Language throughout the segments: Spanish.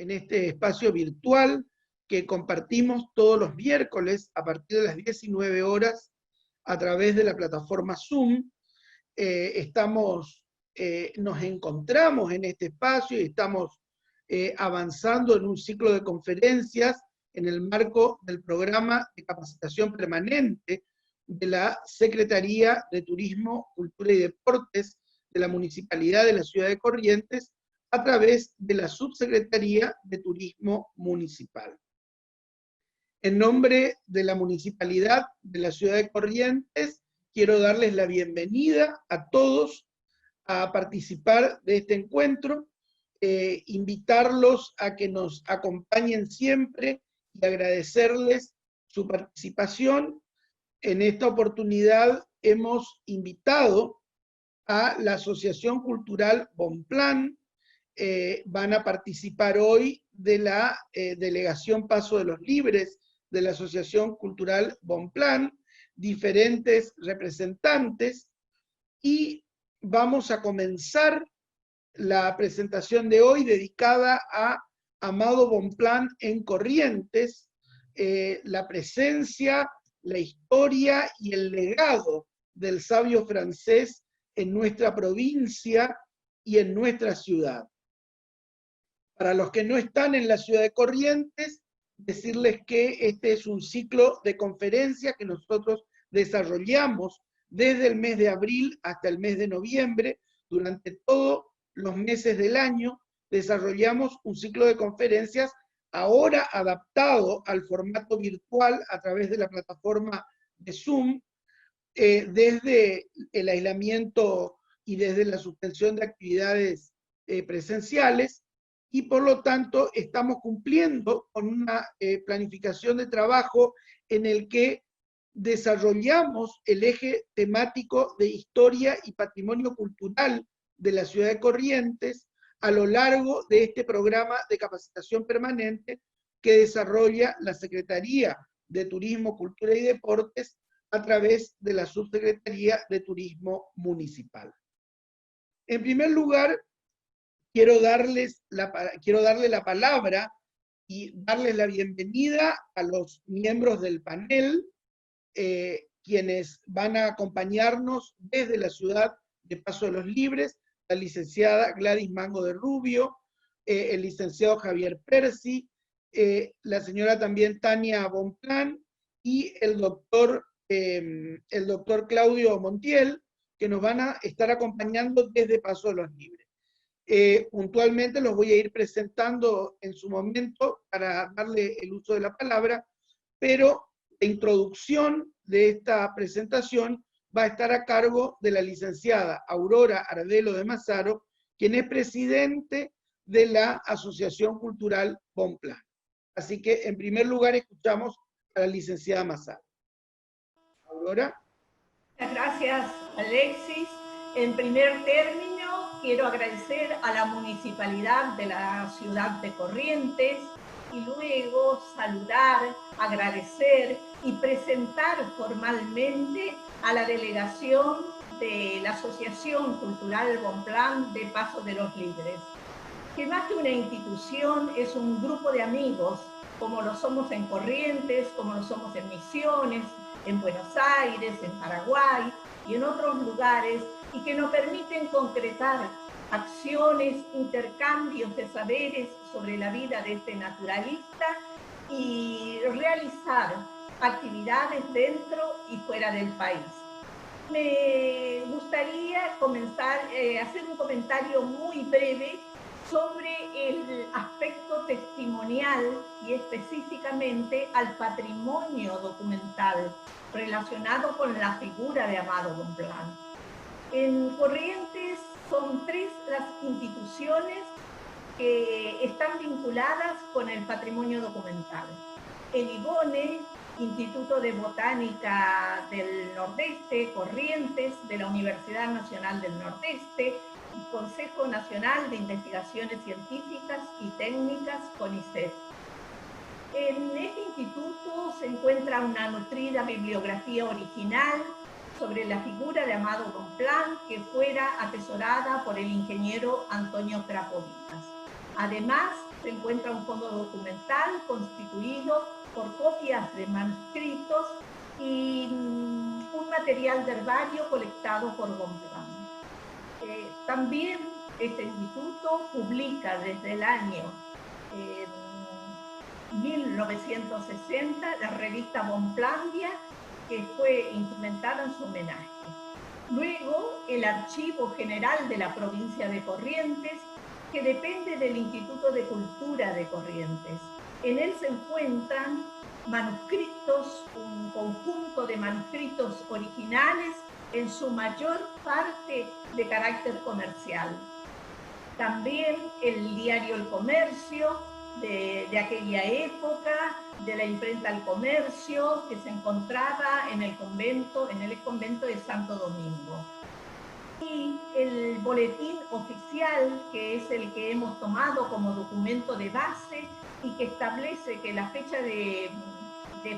en este espacio virtual que compartimos todos los miércoles a partir de las 19 horas a través de la plataforma Zoom. Nos encontramos en este espacio y estamos avanzando en un ciclo de conferencias en el marco del programa de capacitación permanente de la Secretaría de Turismo, Cultura y Deportes de la Municipalidad de la Ciudad de Corrientes a través de la Subsecretaría de Turismo Municipal. En nombre de la Municipalidad de la Ciudad de Corrientes, quiero darles la bienvenida a todos a participar de este encuentro, invitarlos a que nos acompañen siempre y agradecerles su participación. En esta oportunidad hemos invitado a la Asociación Cultural Bonplan. Van a participar hoy de la Delegación Paso de los Libres de la Asociación Cultural Bonplan, diferentes representantes, y vamos a comenzar la presentación de hoy dedicada a Amado Bonplan en Corrientes, la presencia, la historia y el legado del sabio francés en nuestra provincia y en nuestra ciudad. Para los que no están en la ciudad de Corrientes, decirles que este es un ciclo de conferencias que nosotros desarrollamos desde el mes de abril hasta el mes de noviembre. Durante todos los meses del año desarrollamos un ciclo de conferencias, ahora adaptado al formato virtual a través de la plataforma de Zoom, desde el aislamiento y desde la suspensión de actividades presenciales, y por lo tanto estamos cumpliendo con una planificación de trabajo en el que desarrollamos el eje temático de historia y patrimonio cultural de la ciudad de Corrientes a lo largo de este programa de capacitación permanente que desarrolla la Secretaría de Turismo, Cultura y Deportes a través de la Subsecretaría de Turismo Municipal. En primer lugar, quiero darle la palabra y darles la bienvenida a los miembros del panel, quienes van a acompañarnos desde la ciudad de Paso de los Libres, la licenciada Gladys Mango de Rubio, el licenciado Javier Percy, la señora también Tania Bonplan y el doctor Claudio Montiel, que nos van a estar acompañando desde Paso de los Libres. Puntualmente los voy a ir presentando en su momento para darle el uso de la palabra, pero la introducción de esta presentación va a estar a cargo de la licenciada Aurora Ardelo de Mazaro, quien es presidente de la Asociación Cultural Bonplan. Así que, en primer lugar, escuchamos a la licenciada Mazaro. Aurora. Muchas gracias, Alexis. En primer término, quiero agradecer a la Municipalidad de la ciudad de Corrientes y luego saludar, agradecer y presentar formalmente a la delegación de la Asociación Cultural Bonplan de Paso de los Libres, que más que una institución es un grupo de amigos, como lo somos en Corrientes, como lo somos en Misiones, en Buenos Aires, en Paraguay y en otros lugares, y que nos permiten concretar acciones, intercambios de saberes sobre la vida de este naturalista y realizar actividades dentro y fuera del país. Me gustaría comenzar a hacer un comentario muy breve sobre el aspecto testimonial y específicamente al patrimonio documental relacionado con la figura de Amado Bonplan. En Corrientes son 3 las instituciones que están vinculadas con el patrimonio documental. El IBONE, Instituto de Botánica del Nordeste, Corrientes, de la Universidad Nacional del Nordeste, y Consejo Nacional de Investigaciones Científicas y Técnicas, CONICET. En este instituto se encuentra una nutrida bibliografía original sobre la figura de Amado Bonplan, que fuera atesorada por el ingeniero Antonio Crapovitas. Además, se encuentra un fondo documental constituido por copias de manuscritos y un material de herbario colectado por Bonpland. También este instituto publica desde el año 1960 la revista Bonplandia, que fue instrumentada en su homenaje. Luego, el Archivo General de la Provincia de Corrientes, que depende del Instituto de Cultura de Corrientes. En él se encuentran manuscritos, un conjunto de manuscritos originales, en su mayor parte de carácter comercial. También el diario El Comercio, de aquella época, de la imprenta El Comercio, que se encontraba en el ex convento de Santo Domingo. Y el boletín oficial, que es el que hemos tomado como documento de base y que establece que la fecha de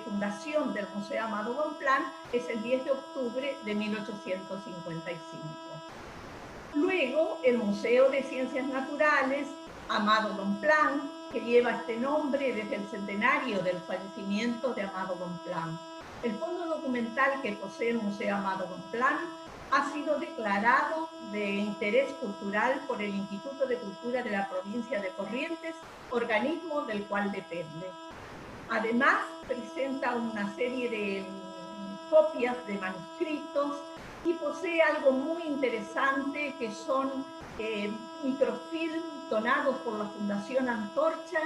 fundación del Museo Amado Bonpland es el 10 de octubre de 1855. Luego, el Museo de Ciencias Naturales Amado Bonpland, que lleva este nombre desde el centenario del fallecimiento de Amado Bonpland. El fondo documental que posee el Museo Amado Bonpland ha sido declarado de interés cultural por el Instituto de Cultura de la Provincia de Corrientes, organismo del cual depende. Además, presenta una serie de copias de manuscritos y posee algo muy interesante que son microfilm donados por la Fundación Antorcha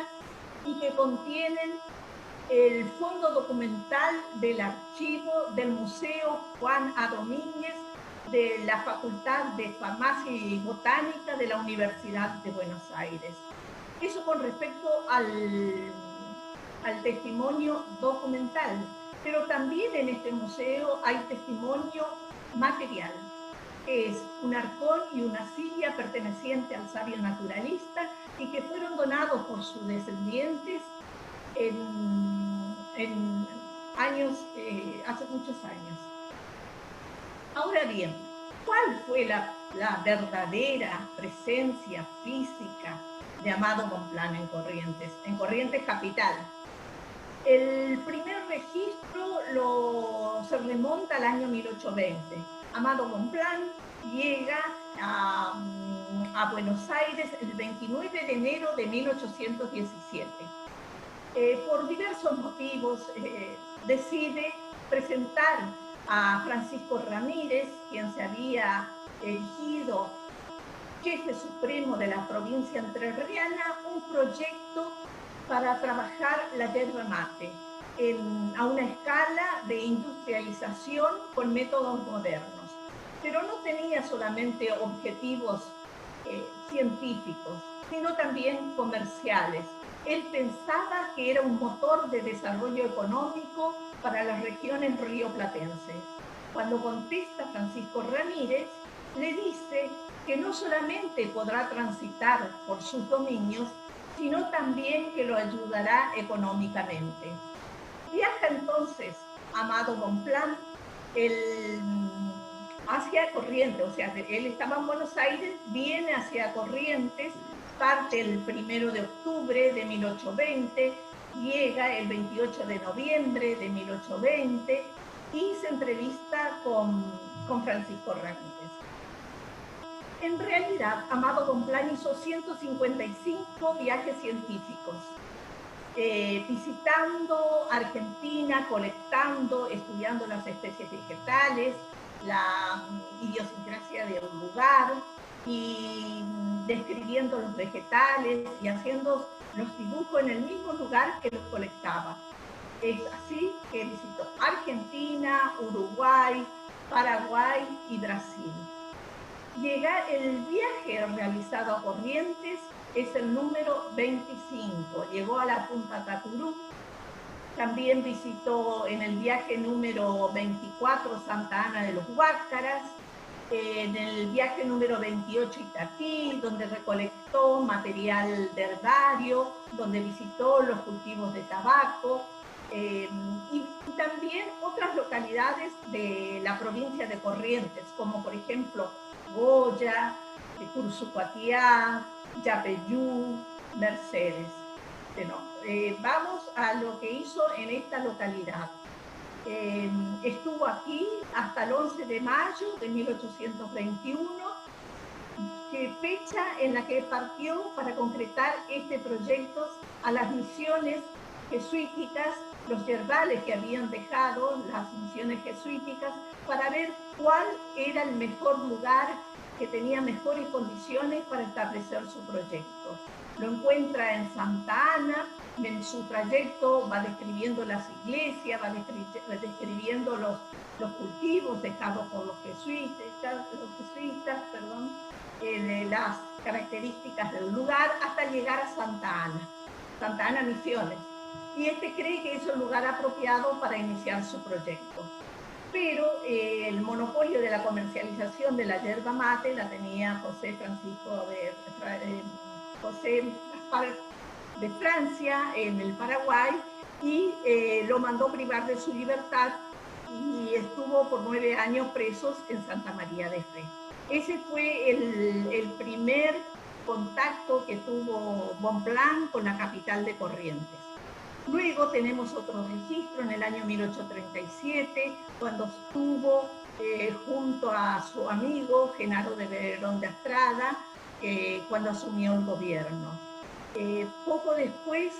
y que contienen el fondo documental del archivo del Museo Juan A. Domínguez de la Facultad de Farmacia y Botánica de la Universidad de Buenos Aires. Eso con respecto al testimonio documental, pero también en este museo hay testimonio material, que es un arcón y una silla perteneciente al sabio naturalista y que fueron donados por sus descendientes en años, hace muchos años. Ahora bien, ¿cuál fue la verdadera presencia física de Amado Bonpland en Corrientes capital? El primer registro se remonta al año 1820. Amado Bonpland llega a Buenos Aires el 29 de enero de 1817. Por diversos motivos decide presentar a Francisco Ramírez, quien se había elegido jefe supremo de la provincia entrerriana, un proyecto para trabajar la yerba mate a una escala de industrialización con métodos modernos. Pero no tenía solamente objetivos científicos, sino también comerciales. Él pensaba que era un motor de desarrollo económico para las regiones rioplatenses. Cuando contesta Francisco Ramírez, le dice que no solamente podrá transitar por sus dominios, sino también que lo ayudará económicamente. Viaja entonces Amado Bonpland hacia Corrientes, o sea, él estaba en Buenos Aires, viene hacia Corrientes, parte el 1 de octubre de 1820, llega el 28 de noviembre de 1820 y se entrevista con Francisco Ramírez. En realidad, Amado Bonpland hizo 155 viajes científicos, visitando Argentina, colectando, estudiando las especies vegetales, la idiosincrasia del lugar y describiendo los vegetales y haciendo los dibujos en el mismo lugar que los colectaba. Es así que visitó Argentina, Uruguay, Paraguay y Brasil. El viaje realizado a Corrientes es el número 25. Llegó a la Punta Tacurú. También visitó en el viaje número 24 Santa Ana de los Huáscaras. En el viaje número 28 Itatí, donde recolectó material de herbario, donde visitó los cultivos de tabaco. Y también otras localidades de la provincia de Corrientes, como por ejemplo Goya, Cursucuatiá, Yapeyú, Mercedes. Bueno, vamos a lo que hizo en esta localidad. Estuvo aquí hasta el 11 de mayo de 1821, fecha en la que partió para concretar este proyecto a las misiones jesuíticas, los yerbales que habían dejado las misiones jesuíticas, para ver cuál era el mejor lugar que tenía mejores condiciones para establecer su proyecto. Lo encuentra en Santa Ana. En su trayecto va describiendo las iglesias, va describiendo los cultivos dejados por los jesuitas, las características del lugar, hasta llegar a Santa Ana Misiones. Y cree que es el lugar apropiado para iniciar su proyecto. Pero el monopolio de la comercialización de la yerba mate la tenía José Gaspar de Francia, en el Paraguay, y lo mandó privar de su libertad y estuvo por 9 años presos en Santa María de Fe. Ese fue el primer contacto que tuvo Bonpland con la capital de Corrientes. Luego tenemos otro registro en el año 1837, cuando estuvo junto a su amigo Genaro de Verón de Astrada, cuando asumió el gobierno. Poco después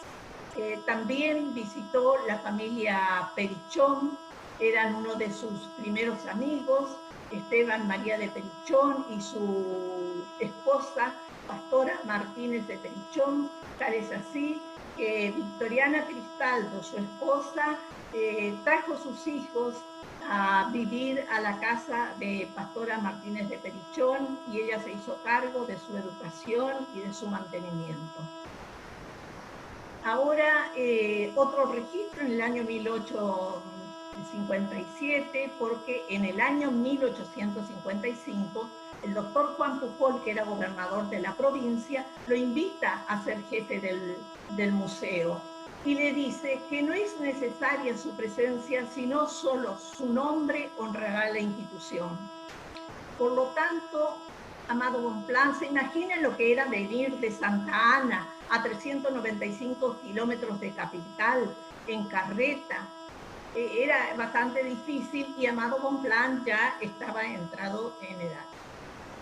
también visitó la familia Perichón, eran uno de sus primeros amigos, Esteban María de Perichón y su esposa, Pastora Martínez de Perichón. Tal es así que Victoriana Cristaldo, su esposa, trajo sus hijos a vivir a la casa de Pastora Martínez de Perichón, y ella se hizo cargo de su educación y de su mantenimiento. Ahora, otro registro en el año 1857, porque en el año 1855 el doctor Juan Pujol, que era gobernador de la provincia, lo invita a ser jefe del museo y le dice que no es necesaria su presencia, sino solo su nombre honrará la institución. Por lo tanto, Amado Bonpland, ¿se imaginan lo que era venir de Santa Ana a 395 kilómetros de capital en carreta? Era bastante difícil, y Amado Bonpland ya estaba entrado en edad.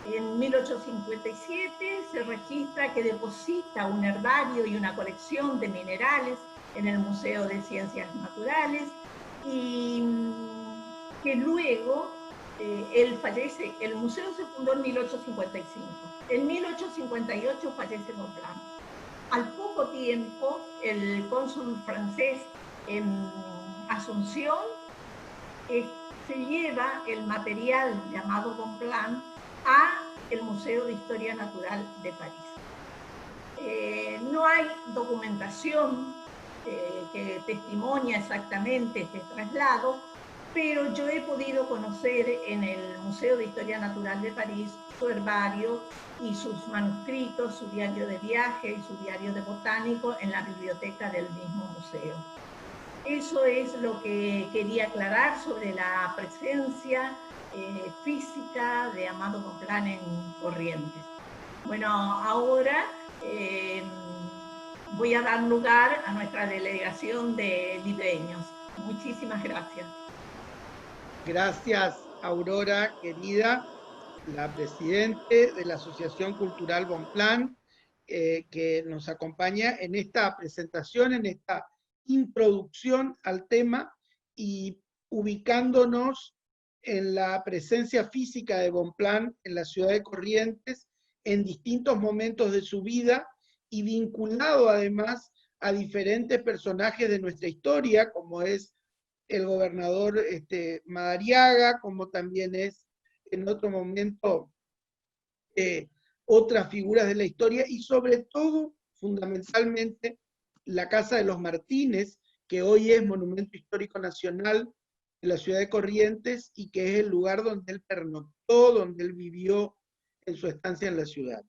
En 1857 se registra que deposita un herbario y una colección de minerales en el Museo de Ciencias Naturales, y que luego él fallece. El museo se fundó en 1855. En 1858 fallece Bonpland. Al poco tiempo, el cónsul francés en Asunción se lleva el material llamado Bonpland a el Museo de Historia Natural de París. No hay documentación que testimonia exactamente este traslado, pero yo he podido conocer en el Museo de Historia Natural de París su herbario y sus manuscritos, su diario de viaje y su diario de botánico en la biblioteca del mismo museo. Eso es lo que quería aclarar sobre la presencia física de Amado Bonpland en Corrientes. Bueno, ahora voy a dar lugar a nuestra delegación de libreños. Muchísimas gracias. Gracias, Aurora, querida, la presidente de la Asociación Cultural Bonpland, que nos acompaña en esta presentación, en esta introducción al tema, y ubicándonos en la presencia física de Bonpland en la ciudad de Corrientes en distintos momentos de su vida, y vinculado además a diferentes personajes de nuestra historia, como es el gobernador Madariaga, como también es en otro momento otras figuras de la historia, y sobre todo, fundamentalmente, la Casa de los Martínez, que hoy es Monumento Histórico Nacional de la ciudad de Corrientes, y que es el lugar donde él pernoctó, donde él vivió en su estancia en la ciudad.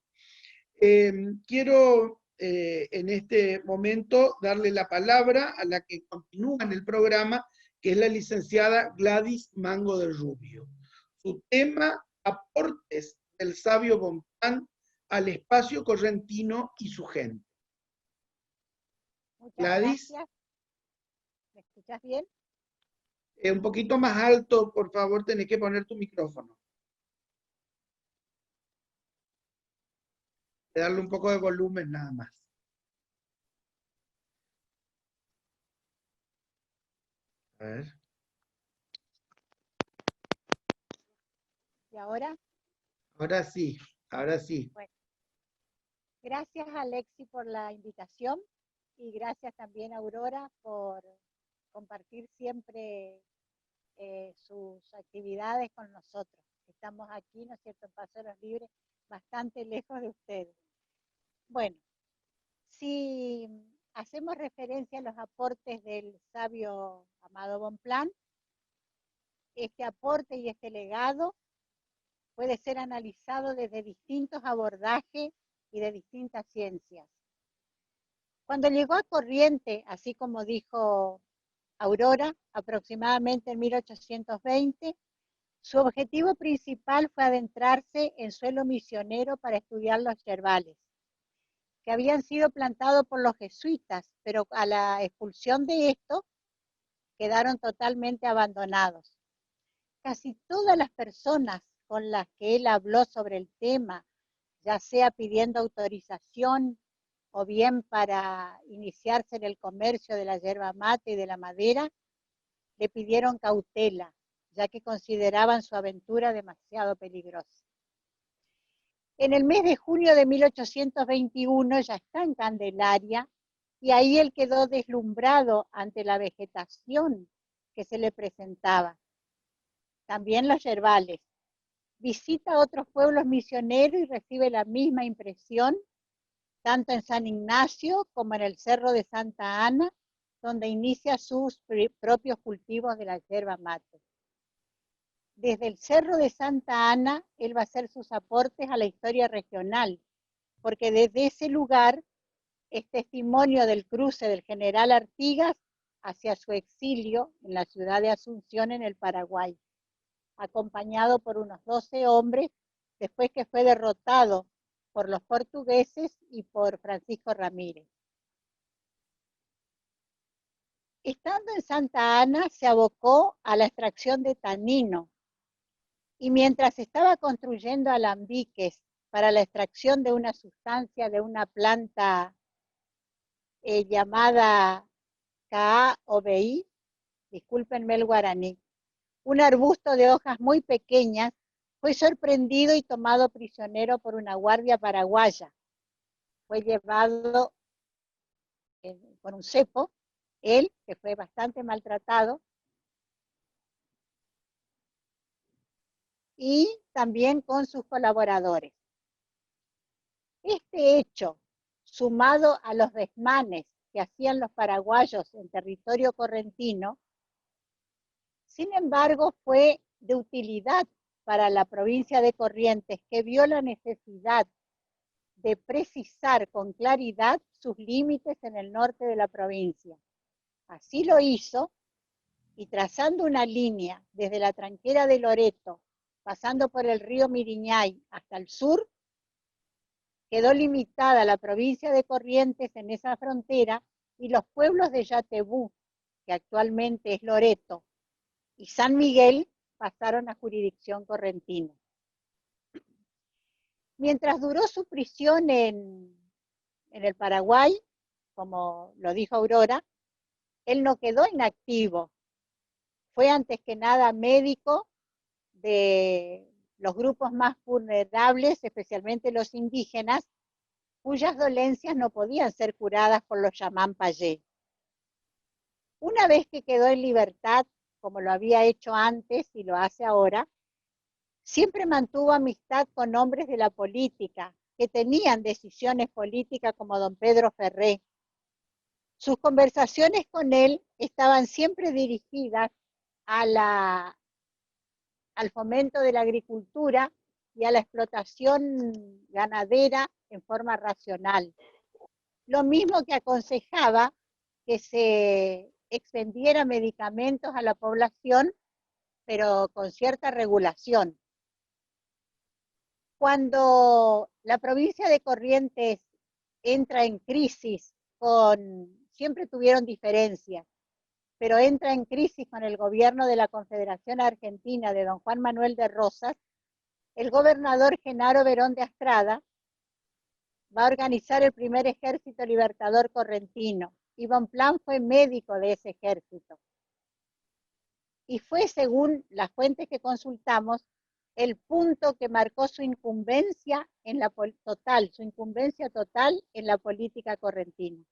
Quiero en este momento darle la palabra a la que continúa en el programa, que es la licenciada Gladys Mango del Rubio. Su tema: aportes del sabio Bonpland al espacio correntino y su gente. Muchas Gladys, gracias. ¿Me escuchas bien? un poquito más alto, por favor, tenés que poner tu micrófono. Darle un poco de volumen nada más. A ver. ¿Y ahora? Ahora sí, ahora sí. Bueno, gracias Alexi por la invitación y gracias también a Aurora por compartir siempre sus actividades con nosotros. Estamos aquí, ¿no es cierto?, en Paso de los Libres, bastante lejos de ustedes. Bueno, si hacemos referencia a los aportes del sabio Amado Bonpland, este aporte y este legado puede ser analizado desde distintos abordajes y de distintas ciencias. Cuando llegó a Corrientes, así como dijo Aurora, aproximadamente en 1820, su objetivo principal fue adentrarse en suelo misionero para estudiar los yerbales, que habían sido plantados por los jesuitas, pero a la expulsión de estos quedaron totalmente abandonados. Casi todas las personas con las que él habló sobre el tema, ya sea pidiendo autorización o bien para iniciarse en el comercio de la yerba mate y de la madera, le pidieron cautela, ya que consideraban su aventura demasiado peligrosa. En el mes de junio de 1821 ya está en Candelaria y ahí él quedó deslumbrado ante la vegetación que se le presentaba. También los yerbales. Visita otros pueblos misioneros y recibe la misma impresión, tanto en San Ignacio como en el Cerro de Santa Ana, donde inicia sus propios cultivos de la yerba mate. Desde el Cerro de Santa Ana, él va a hacer sus aportes a la historia regional, porque desde ese lugar es testimonio del cruce del general Artigas hacia su exilio en la ciudad de Asunción, en el Paraguay, acompañado por unos 12 hombres, después que fue derrotado por los portugueses y por Francisco Ramírez. Estando en Santa Ana, se abocó a la extracción de tanino, y mientras estaba construyendo alambiques para la extracción de una sustancia de una planta llamada Caaobeí, discúlpenme el guaraní, un arbusto de hojas muy pequeñas, fue sorprendido y tomado prisionero por una guardia paraguaya. Fue llevado con un cepo, él, que fue bastante maltratado, y también con sus colaboradores. Este hecho, sumado a los desmanes que hacían los paraguayos en territorio correntino, sin embargo, fue de utilidad para la provincia de Corrientes, que vio la necesidad de precisar con claridad sus límites en el norte de la provincia. Así lo hizo, y trazando una línea desde la tranquera de Loreto, pasando por el río Miriñay hasta el sur, quedó limitada la provincia de Corrientes en esa frontera, y los pueblos de Yatebú, que actualmente es Loreto, y San Miguel pasaron a jurisdicción correntina. Mientras duró su prisión en el Paraguay, como lo dijo Aurora, él no quedó inactivo. Fue antes que nada médico de los grupos más vulnerables, especialmente los indígenas, cuyas dolencias no podían ser curadas por los chamán payé. Una vez que quedó en libertad, como lo había hecho antes y lo hace ahora, siempre mantuvo amistad con hombres de la política, que tenían decisiones políticas, como don Pedro Ferré. Sus conversaciones con él estaban siempre dirigidas al fomento de la agricultura y a la explotación ganadera en forma racional. Lo mismo que aconsejaba que se expendiera medicamentos a la población, pero con cierta regulación. Cuando la provincia de Corrientes entra en crisis con siempre tuvieron diferencias, pero entra en crisis con el gobierno de la Confederación Argentina de don Juan Manuel de Rosas. El gobernador Genaro Berón de Astrada va a organizar el primer ejército libertador correntino, y Bonpland fue médico de ese ejército. Y fue, según las fuentes que consultamos, el punto que marcó su incumbencia total en la política correntina.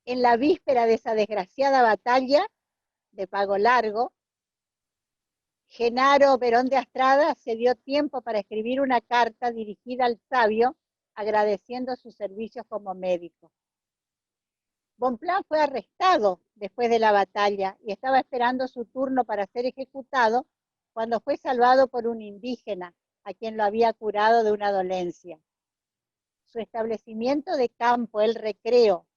En la víspera de esa desgraciada batalla de Pago Largo, Genaro Berón de Astrada se dio tiempo para escribir una carta dirigida al sabio agradeciendo sus servicios como médico. Bonpland fue arrestado después de la batalla y estaba esperando su turno para ser ejecutado cuando fue salvado por un indígena a quien lo había curado de una dolencia. Su establecimiento de campo, el Recreo,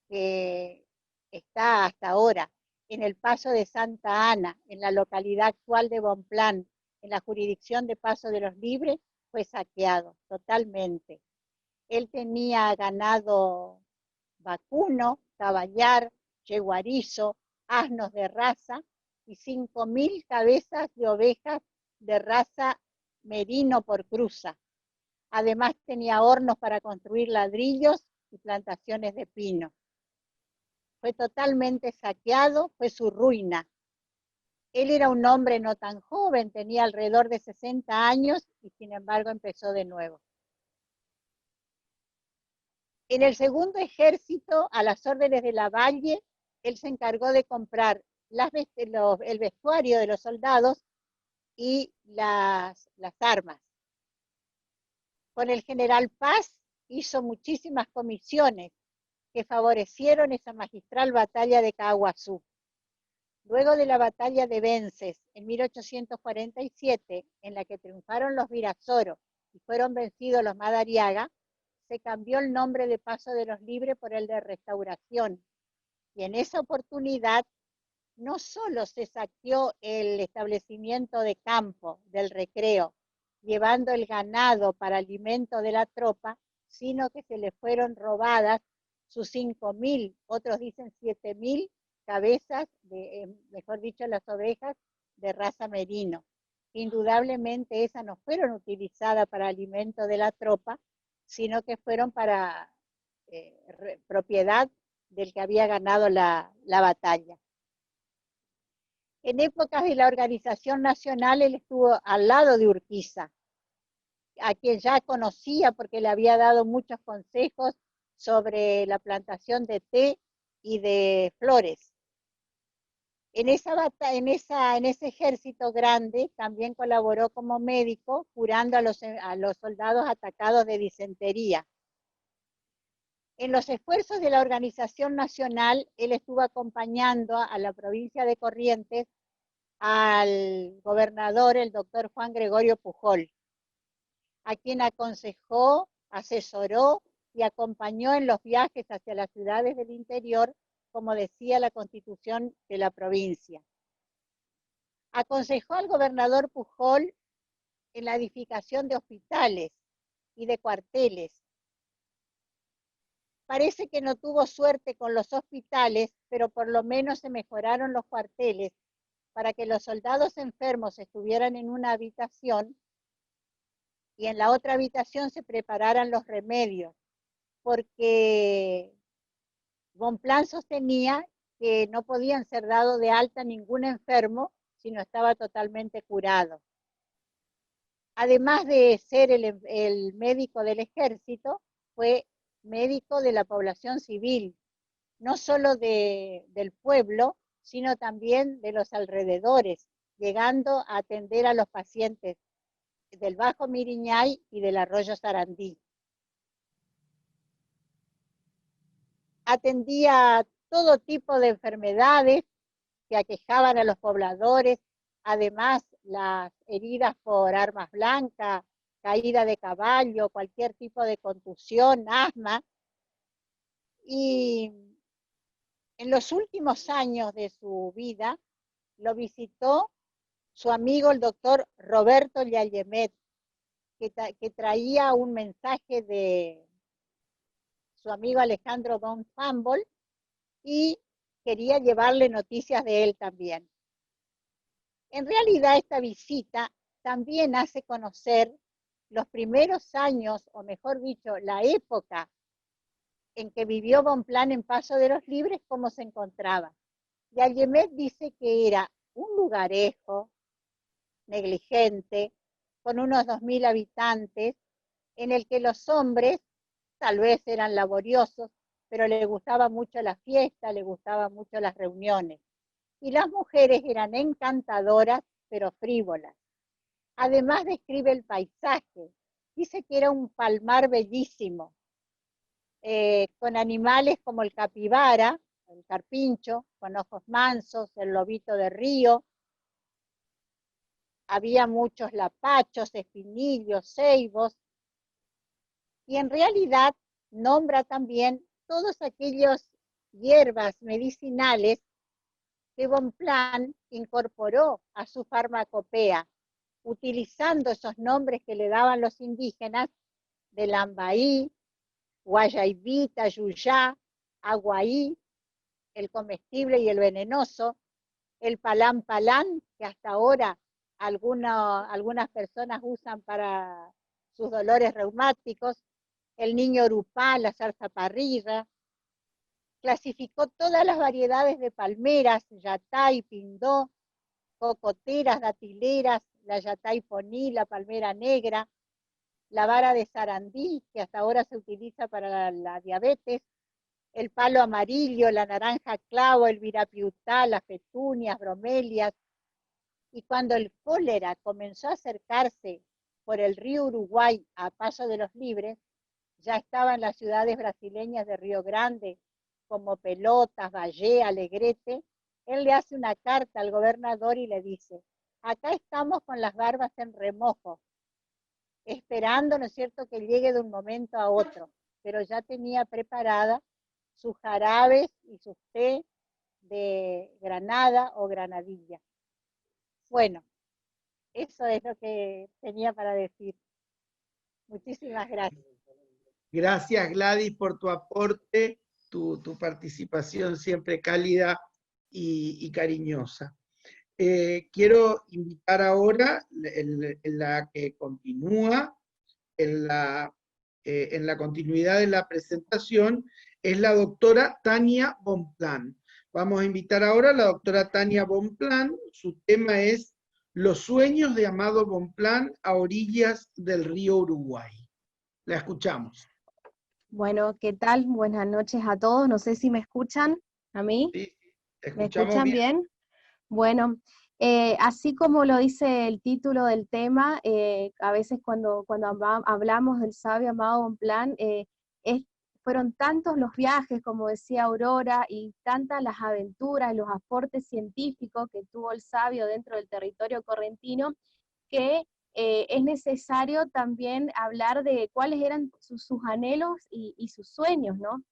que está hasta ahora en el Paso de Santa Ana, en la localidad actual de Bonpland, en la jurisdicción de Paso de los Libres, fue saqueado totalmente. Él tenía ganado vacuno, caballar, yeguarizo, asnos de raza y 5.000 cabezas de ovejas de raza merino por cruza. Además tenía hornos para construir ladrillos y plantaciones de pino. Fue totalmente saqueado, fue su ruina. Él era un hombre no tan joven, tenía alrededor de 60 años y sin embargo empezó de nuevo. En el segundo ejército, a las órdenes de Lavalle, él se encargó de comprar el vestuario de los soldados y las armas. Con el general Paz hizo muchísimas comisiones que favorecieron esa magistral batalla de Caaguazú. Luego de la batalla de Vences en 1847, en la que triunfaron los Virasoro y fueron vencidos los Madariaga, se cambió el nombre de Paso de los Libres por el de Restauración. Y en esa oportunidad no solo se saqueó el establecimiento de campo del Recreo, llevando el ganado para alimento de la tropa, sino que se le fueron robadas sus 5.000, otros dicen 7.000 cabezas, mejor dicho, las ovejas de raza merino. Indudablemente esas no fueron utilizadas para alimento de la tropa, sino que fueron para propiedad del que había ganado la batalla. En épocas de la organización nacional, él estuvo al lado de Urquiza, a quien ya conocía porque le había dado muchos consejos sobre la plantación de té y de flores. En ese ejército grande también colaboró como médico, curando a los soldados atacados de disentería. En los esfuerzos de la organización nacional, él estuvo acompañando a la provincia de Corrientes al gobernador, el doctor Juan Gregorio Pujol, a quien aconsejó, asesoró y acompañó en los viajes hacia las ciudades del interior, como decía la Constitución de la provincia. Aconsejó al gobernador Pujol en la edificación de hospitales y de cuarteles. Parece que no tuvo suerte con los hospitales, pero por lo menos se mejoraron los cuarteles para que los soldados enfermos estuvieran en una habitación y en la otra habitación se prepararan los remedios, porque Bonpland sostenía que no podían ser dados de alta ningún enfermo si no estaba totalmente curado. Además de ser el médico del ejército, fue médico de la población civil, no solo del pueblo, sino también de los alrededores, llegando a atender a los pacientes del Bajo Miriñay y del Arroyo Sarandí. Atendía todo tipo de enfermedades que aquejaban a los pobladores, además las heridas por armas blancas, caída de caballo, cualquier tipo de contusión, asma. Y en los últimos años de su vida lo visitó su amigo el doctor Roberto Llayemet, que traía un mensaje de su amigo Alejandro von Humboldt y quería llevarle noticias de él también. En realidad esta visita también hace conocer los primeros años, o mejor dicho, la época en que vivió Bonpland en Paso de los Libres, cómo se encontraba. Y Allemet dice que era un lugarejo, negligente, con unos 2000 habitantes, en el que los hombres tal vez eran laboriosos, pero le gustaba mucho la fiesta, le gustaban mucho las reuniones. Y las mujeres eran encantadoras, pero frívolas. Además describe el paisaje. Dice que era un palmar bellísimo, con animales como el capibara, el carpincho, con ojos mansos, el lobito de río. Había muchos lapachos, espinillos, ceibos. Y en realidad nombra también todos aquellos hierbas medicinales que Bonpland incorporó a su farmacopea, utilizando esos nombres que le daban los indígenas de lambaí, guayaibita, yuyá, aguaí, el comestible y el venenoso, el palán palán, que hasta ahora algunas personas usan para sus dolores reumáticos, el niño urupá, la zarzaparrilla. Clasificó todas las variedades de palmeras, yatay, pindó, cocoteras, datileras, la yatay poní, la palmera negra, la vara de sarandí, que hasta ahora se utiliza para la diabetes, el palo amarillo, la naranja clavo, el virapiutá, las petunias, bromelias. Y cuando el cólera comenzó a acercarse por el río Uruguay a Paso de los Libres, ya estaban las ciudades brasileñas de Río Grande, como Pelotas, Valle, Alegrete. Él le hace una carta al gobernador y le dice: acá estamos con las barbas en remojo, esperando, ¿no es cierto?, que llegue de un momento a otro, pero ya tenía preparada sus jarabes y sus té de granada o granadilla. Bueno, eso es lo que tenía para decir. Muchísimas gracias. Gracias, Gladys, por tu aporte, tu participación siempre cálida y cariñosa. Quiero invitar ahora, en la que continúa, en la continuidad de la presentación, es la doctora Tania Bonpland. Vamos a invitar ahora a la doctora Tania Bonpland. Su tema es Los sueños de Amado Bonpland a orillas del río Uruguay. La escuchamos. Bueno, ¿qué tal? Buenas noches a todos. No sé si me escuchan a mí. Sí, te ¿Me escuchamos escuchan bien? Bueno, así como lo dice el título del tema, a veces cuando hablamos del sabio Amado Bonpland, fueron tantos los viajes, como decía Aurora, y tantas las aventuras, los aportes científicos que tuvo el sabio dentro del territorio correntino, que es necesario también hablar de cuáles eran sus anhelos y sus sueños, ¿no?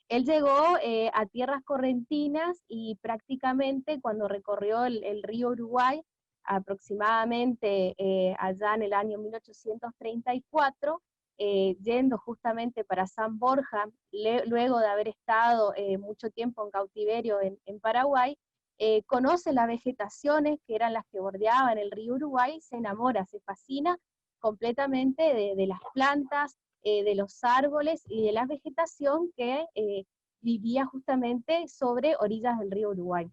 Él llegó a tierras correntinas y prácticamente cuando recorrió el río Uruguay, aproximadamente allá en el año 1834, yendo justamente para San Borja, luego de haber estado mucho tiempo en cautiverio en Paraguay, conoce las vegetaciones que eran las que bordeaban el río Uruguay, se enamora, se fascina completamente de las plantas, de los árboles y de la vegetación que vivía justamente sobre orillas del río Uruguay.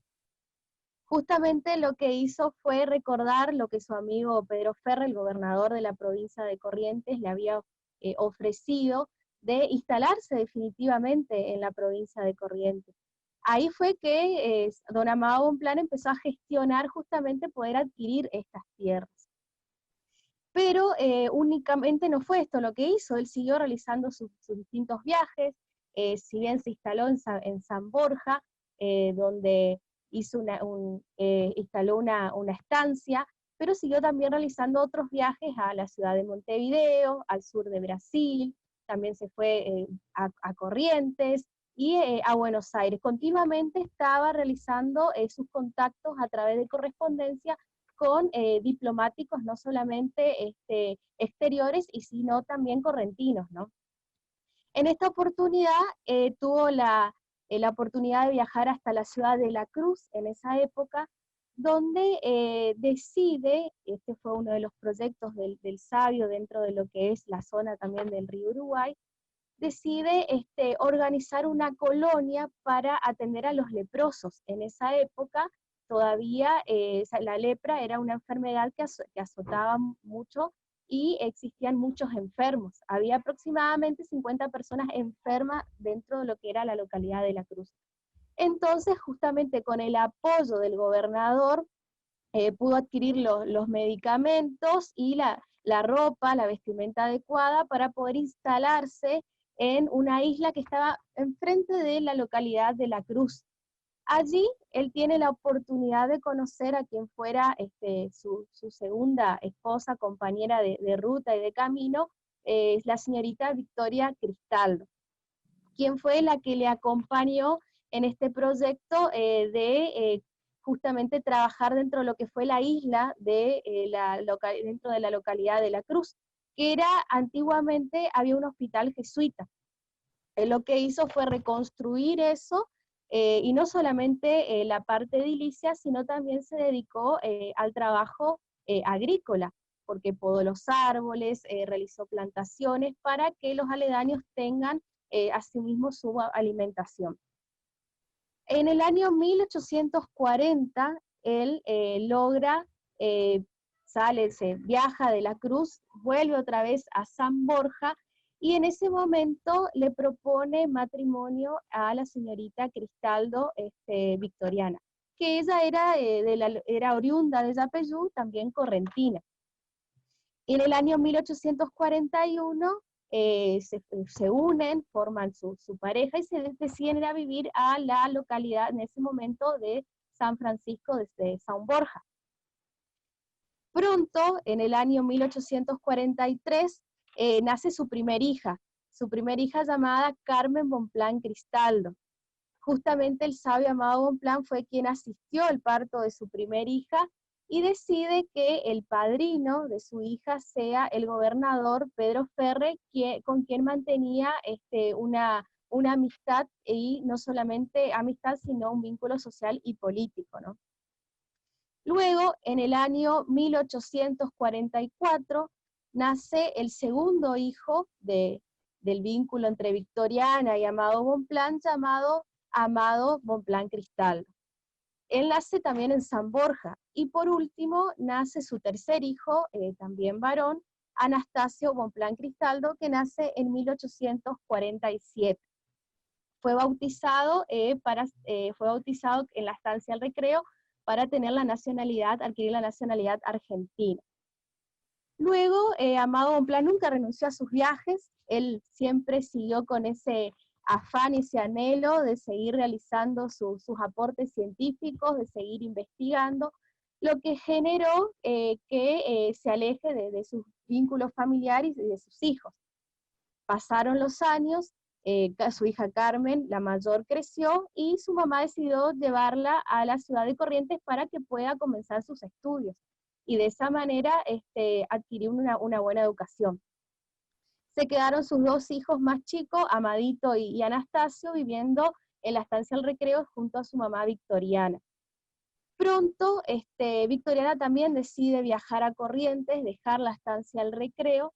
Justamente lo que hizo fue recordar lo que su amigo Pedro Ferrer, el gobernador de la provincia de Corrientes, le había ofrecido de instalarse definitivamente en la provincia de Corrientes. Ahí fue que don Amado Bonpland empezó a gestionar justamente poder adquirir estas tierras. Pero únicamente no fue esto lo que hizo, él siguió realizando sus distintos viajes, si bien se instaló en San Borja, donde instaló una estancia, pero siguió también realizando otros viajes a la ciudad de Montevideo, al sur de Brasil, también se fue a Corrientes y a Buenos Aires. Continuamente estaba realizando sus contactos a través de correspondencia con diplomáticos no solamente exteriores, sino también correntinos, ¿no? En esta oportunidad tuvo la oportunidad de viajar hasta la ciudad de La Cruz en esa época, donde decide, este fue uno de los proyectos del sabio dentro de lo que es la zona también del río Uruguay, decide organizar una colonia para atender a los leprosos. En esa época todavía la lepra era una enfermedad que azotaba mucho y existían muchos enfermos. Había aproximadamente 50 personas enfermas dentro de lo que era la localidad de La Cruz. Entonces, justamente con el apoyo del gobernador, pudo adquirir los medicamentos y la ropa, la vestimenta adecuada para poder instalarse en una isla que estaba enfrente de la localidad de La Cruz. Allí él tiene la oportunidad de conocer a quien fuera su segunda esposa, compañera de ruta y de camino, la señorita Victoria Cristaldo, quien fue la que le acompañó en este proyecto de justamente trabajar dentro de lo que fue la isla dentro de la localidad de La Cruz, que era antiguamente, había un hospital jesuita. Lo que hizo fue reconstruir eso, y no solamente la parte edilicia, sino también se dedicó al trabajo agrícola, porque podó los árboles, realizó plantaciones para que los aledaños tengan asimismo su alimentación. En el año 1840, él se viaja de La Cruz, vuelve otra vez a San Borja, y en ese momento le propone matrimonio a la señorita Cristaldo Victoriana, que ella era oriunda de Yapeyú, también correntina. En el año 1841 se unen, forman su pareja y se deciden ir a vivir a la localidad en ese momento de San Francisco de San Borja. Pronto, en el año 1843, nace su primer hija llamada Carmen Bonpland Cristaldo. Justamente el sabio Amado Bonpland fue quien asistió al parto de su primer hija y decide que el padrino de su hija sea el gobernador Pedro Ferre, con quien mantenía una amistad, y no solamente amistad, sino un vínculo social y político, ¿no? Luego, en el año 1844, nace el segundo hijo del vínculo entre Victoriana y Amado Bonpland, llamado Amado Bonpland Cristaldo. Él nace también en San Borja, y por último nace su tercer hijo, también varón, Anastasio Bonpland Cristaldo, que nace en 1847. Fue bautizado en la estancia El Recreo para adquirir la nacionalidad argentina. Luego, Amado Bonpland nunca renunció a sus viajes, él siempre siguió con ese afán y ese anhelo de seguir realizando sus aportes científicos, de seguir investigando, lo que generó que se aleje de sus vínculos familiares y de sus hijos. Pasaron los años, su hija Carmen, la mayor, creció, y su mamá decidió llevarla a la ciudad de Corrientes para que pueda comenzar sus estudios, y de esa manera adquirió una buena educación. Se quedaron sus dos hijos más chicos, Amadito y Anastasio, viviendo en la estancia El Recreo junto a su mamá Victoriana. Pronto, Victoriana también decide viajar a Corrientes, dejar la estancia El Recreo,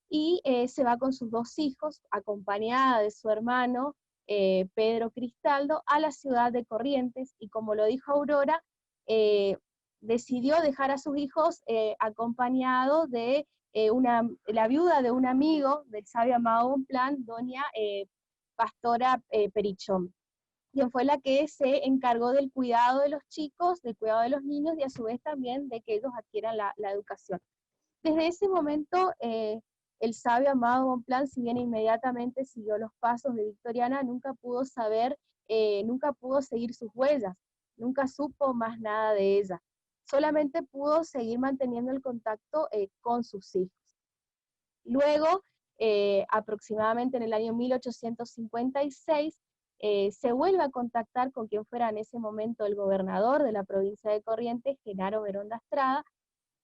y se va con sus dos hijos, acompañada de su hermano Pedro Cristaldo, a la ciudad de Corrientes, y como lo dijo Aurora, decidió dejar a sus hijos acompañado de la viuda de un amigo del sabio Amado Bonpland, doña Pastora Perichón, quien fue la que se encargó del cuidado de los chicos, del cuidado de los niños, y a su vez también de que ellos adquieran la educación. Desde ese momento, el sabio Amado Bonpland, si bien inmediatamente siguió los pasos de Victoriana, nunca pudo seguir sus huellas, nunca supo más nada de ella. Solamente pudo seguir manteniendo el contacto con sus hijos. Luego, aproximadamente en el año 1856, se vuelve a contactar con quien fuera en ese momento el gobernador de la provincia de Corrientes, Genaro Verón da Estrada,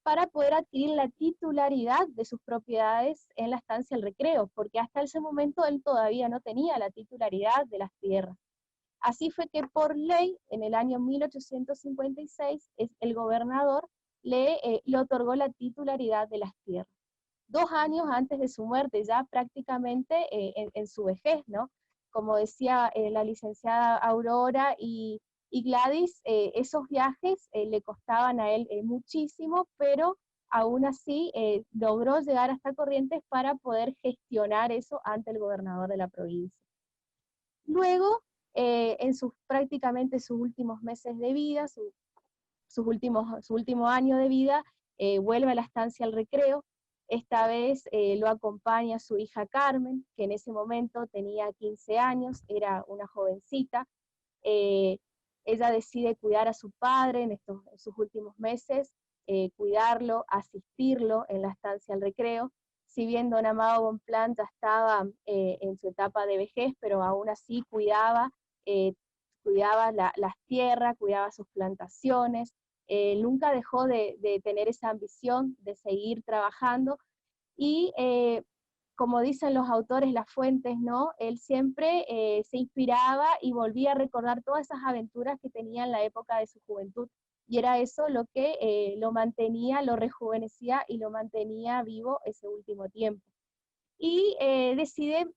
para poder adquirir la titularidad de sus propiedades en la estancia El Recreo, porque hasta ese momento él todavía no tenía la titularidad de las tierras. Así fue que por ley, en el año 1856, el gobernador le otorgó la titularidad de las tierras. 2 años antes de su muerte, ya prácticamente en su vejez, ¿no? Como decía la licenciada Aurora y Gladys, esos viajes le costaban a él muchísimo, pero aún así logró llegar hasta Corrientes para poder gestionar eso ante el gobernador de la provincia. Luego, en prácticamente sus últimos meses de vida, su último año de vida, vuelve a la estancia El Recreo. Esta vez lo acompaña su hija Carmen, que en ese momento tenía 15 años, era una jovencita. Ella decide cuidar a su padre en sus últimos meses, cuidarlo, asistirlo en la estancia El Recreo. Si bien don Amado Bonpland ya estaba en su etapa de vejez, pero aún así cuidaba las tierras, cuidaba sus plantaciones, nunca dejó de tener esa ambición de seguir trabajando, y como dicen los autores, las fuentes, ¿no? Él siempre se inspiraba y volvía a recordar todas esas aventuras que tenía en la época de su juventud, y era eso lo que lo mantenía, lo rejuvenecía y lo mantenía vivo ese último tiempo. Y decide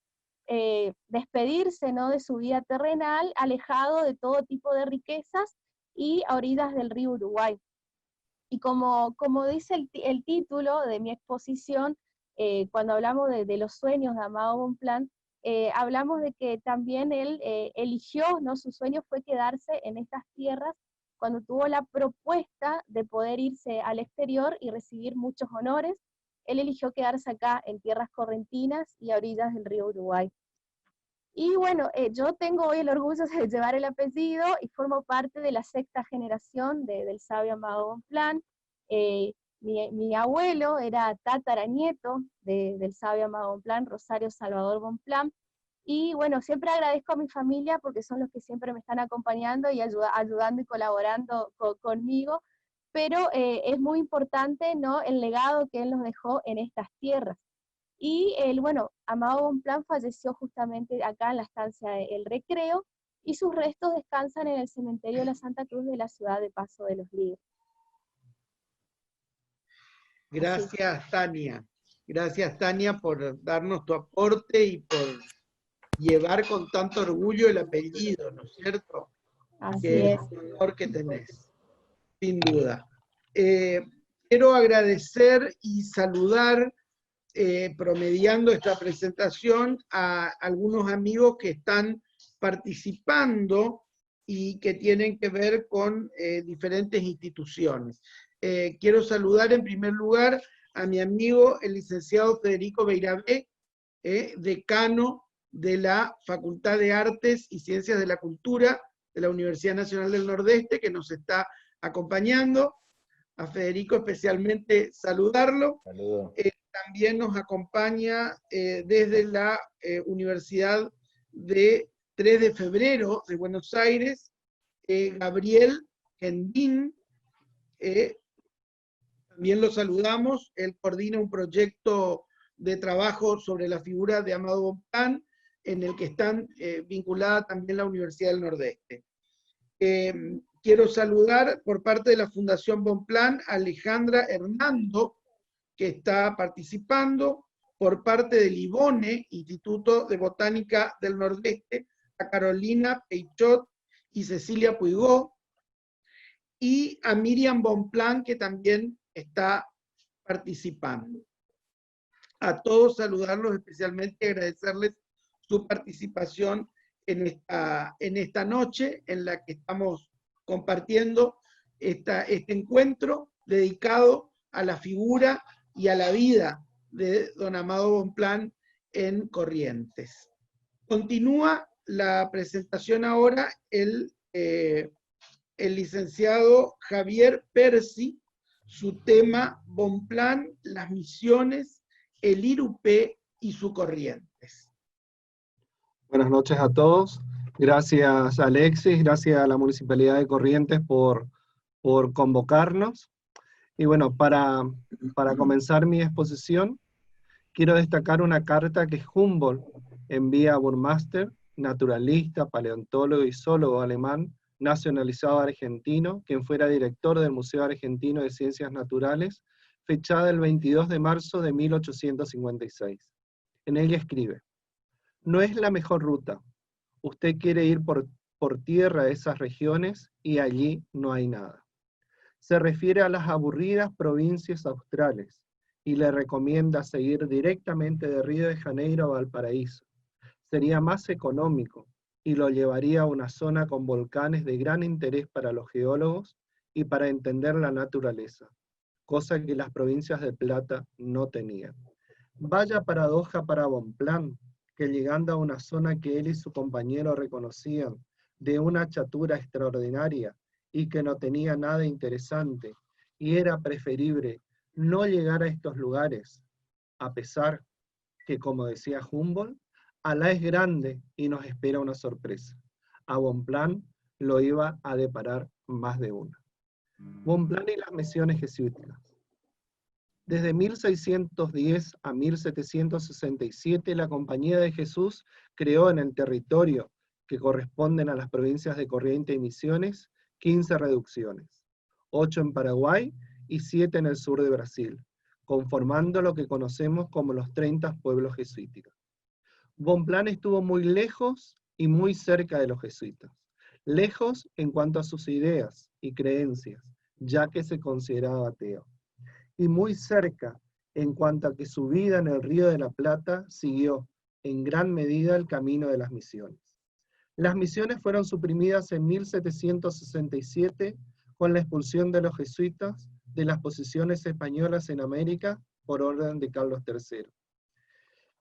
despedirse, ¿no?, de su vida terrenal, alejado de todo tipo de riquezas y a orillas del río Uruguay. Y como dice el título de mi exposición, cuando hablamos de los sueños de Amado Bonpland, hablamos de que también él eligió, ¿no?, su sueño fue quedarse en estas tierras cuando tuvo la propuesta de poder irse al exterior y recibir muchos honores. Él eligió quedarse acá en tierras correntinas y a orillas del río Uruguay. Y bueno, yo tengo hoy el orgullo de llevar el apellido y formo parte de la 6ª generación del sabio Amado Bonpland. Mi abuelo era tataranieto del sabio Amado Bonpland, Rosario Salvador Bonpland. Y bueno, siempre agradezco a mi familia porque son los que siempre me están acompañando y ayudando y colaborando conmigo, pero es muy importante, ¿no?, el legado que él nos dejó en estas tierras. Y bueno, Amado Bonpland falleció justamente acá en la estancia El Recreo, y sus restos descansan en el cementerio de la Santa Cruz de la ciudad de Paso de los Libres. Gracias, Tania. Gracias, Tania, por darnos tu aporte y por llevar con tanto orgullo el apellido, ¿no es cierto? Así es. Un honor que tenés, sin duda. Quiero agradecer y saludar, promediando esta presentación, a algunos amigos que están participando y que tienen que ver con diferentes instituciones. Quiero saludar en primer lugar a mi amigo el licenciado Federico Beirabé, decano de la Facultad de Artes y Ciencias de la Cultura de la Universidad Nacional del Nordeste, que nos está acompañando. A Federico especialmente saludarlo. Saludos. También nos acompaña desde la Universidad de 3 de Febrero de Buenos Aires, Gabriel Gendín. También lo saludamos. Él coordina un proyecto de trabajo sobre la figura de Amado Bonpland, en el que están vinculada también la Universidad del Nordeste. Quiero saludar por parte de la Fundación Bonpland a Alejandra Hernando, que está participando, por parte del IBONE, Instituto de Botánica del Nordeste, a Carolina Peichot y Cecilia Puigó, y a Miriam Bonpland, que también está participando. A todos saludarlos especialmente y agradecerles su participación en esta noche en la que estamos compartiendo este encuentro dedicado a la figura y a la vida de don Amado Bonpland en Corrientes. Continúa la presentación ahora el licenciado Javier Percy, su tema Bonpland, las misiones, el Irupé y su Corrientes. Buenas noches a todos. Gracias, Alexis, gracias a la Municipalidad de Corrientes por convocarnos. Y bueno, para comenzar mi exposición, quiero destacar una carta que Humboldt envía a Burmeister, naturalista, paleontólogo y zoólogo alemán, nacionalizado argentino, quien fuera director del Museo Argentino de Ciencias Naturales, fechada el 22 de marzo de 1856. En ella escribe: no es la mejor ruta. Usted quiere ir por tierra a esas regiones y allí no hay nada. Se refiere a las aburridas provincias australes y le recomienda seguir directamente de Río de Janeiro a Valparaíso. Sería más económico y lo llevaría a una zona con volcanes de gran interés para los geólogos y para entender la naturaleza, cosa que las provincias de Plata no tenían. Vaya paradoja para Bonpland, que llegando a una zona que él y su compañero reconocían de una chatura extraordinaria y que no tenía nada interesante, y era preferible no llegar a estos lugares, a pesar que, como decía Humboldt, Alá es grande y nos espera una sorpresa. A Bonpland lo iba a deparar más de una. Bonpland y las misiones jesuíticas. Desde 1610 a 1767, la Compañía de Jesús creó en el territorio que corresponden a las provincias de Corrientes y Misiones 15 reducciones, 8 en Paraguay y 7 en el sur de Brasil, conformando lo que conocemos como los 30 pueblos jesuíticos. Bonpland estuvo muy lejos y muy cerca de los jesuitas, lejos en cuanto a sus ideas y creencias, ya que se consideraba ateo, y muy cerca en cuanto a que su vida en el Río de la Plata siguió en gran medida el camino de las misiones. Las misiones fueron suprimidas en 1767 con la expulsión de los jesuitas de las posesiones españolas en América por orden de Carlos III.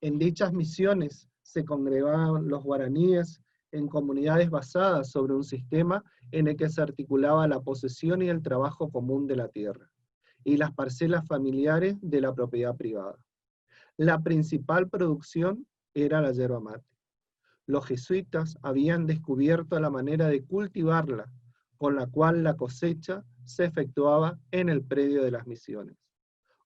En dichas misiones se congregaban los guaraníes en comunidades basadas sobre un sistema en el que se articulaba la posesión y el trabajo común de la tierra, y las parcelas familiares de la propiedad privada. La principal producción era la yerba mate. Los jesuitas habían descubierto la manera de cultivarla, con la cual la cosecha se efectuaba en el predio de las misiones.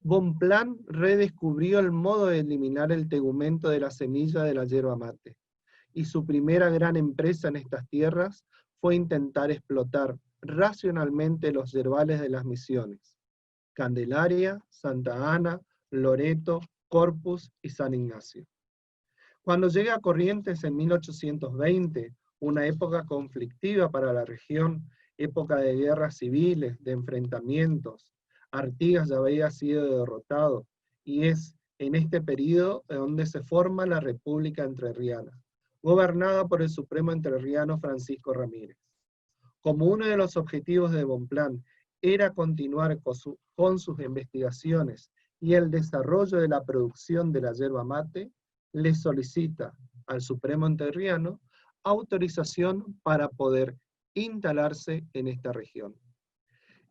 Bonpland redescubrió el modo de eliminar el tegumento de la semilla de la yerba mate, y su primera gran empresa en estas tierras fue intentar explotar racionalmente los yerbales de las misiones: Candelaria, Santa Ana, Loreto, Corpus y San Ignacio. Cuando llega a Corrientes en 1820, una época conflictiva para la región, época de guerras civiles, de enfrentamientos, Artigas ya había sido derrotado, y es en este periodo donde se forma la República Entrerriana, gobernada por el supremo entrerriano Francisco Ramírez. Como uno de los objetivos de Bonpland era continuar con sus investigaciones y el desarrollo de la producción de la yerba mate, le solicita al supremo entrerriano autorización para poder instalarse en esta región.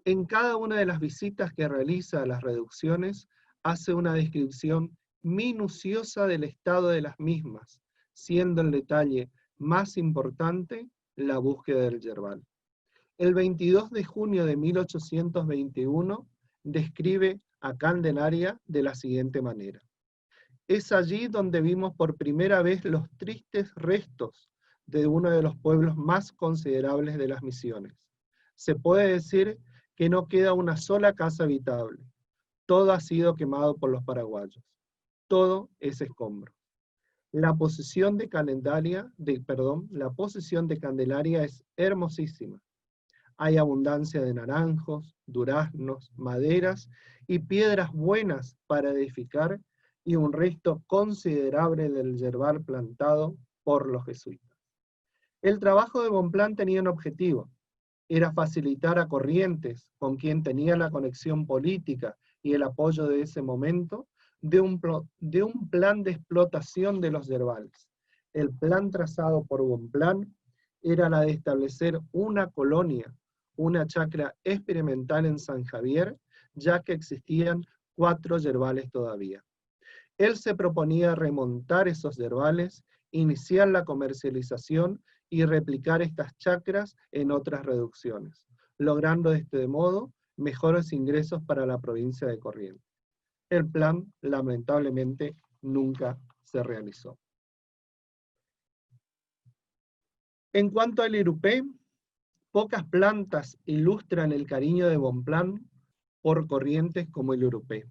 En cada una de las visitas que realiza a las reducciones, hace una descripción minuciosa del estado de las mismas, siendo el detalle más importante la búsqueda del yerbal. El 22 de junio de 1821 describe a Candelaria de la siguiente manera: es allí donde vimos por primera vez los tristes restos de uno de los pueblos más considerables de las misiones. Se puede decir que no queda una sola casa habitable. Todo ha sido quemado por los paraguayos. Todo es escombro. La posesión de Candelaria es hermosísima. Hay abundancia de naranjos, duraznos, maderas y piedras buenas para edificar, y un resto considerable del yerbal plantado por los jesuitas. El trabajo de Bonpland tenía un objetivo: era facilitar a Corrientes, con quien tenía la conexión política y el apoyo de ese momento, de un plan de explotación de los yerbales. El plan trazado por Bonpland era la de establecer una colonia, una chacra experimental en San Javier, ya que existían 4 yerbales todavía. Él se proponía remontar esos yerbales, iniciar la comercialización y replicar estas chacras en otras reducciones, logrando de este modo mejores ingresos para la provincia de Corrientes. El plan, lamentablemente, nunca se realizó. En cuanto al Irupé, pocas plantas ilustran el cariño de Bonpland por Corrientes como el Irupé.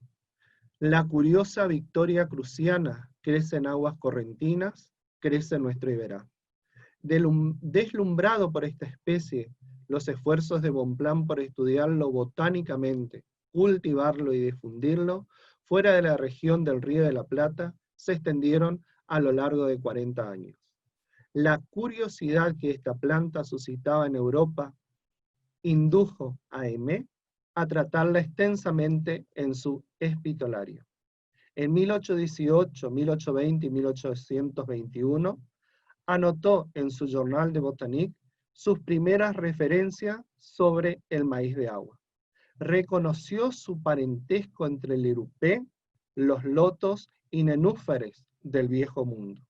La curiosa Victoria cruciana crece en aguas correntinas, crece en nuestro Iberá. Deslumbrado por esta especie, los esfuerzos de Bonpland por estudiarlo botánicamente, cultivarlo y difundirlo fuera de la región del Río de la Plata se extendieron a lo largo de 40 años. La curiosidad que esta planta suscitaba en Europa indujo a Aimé a tratarla extensamente en su epistolario. En 1818, 1820 y 1821, anotó en su Journal de Botanique sus primeras referencias sobre el maíz de agua. Reconoció su parentesco entre el Irupé, los lotos y nenúfares del Viejo Mundo.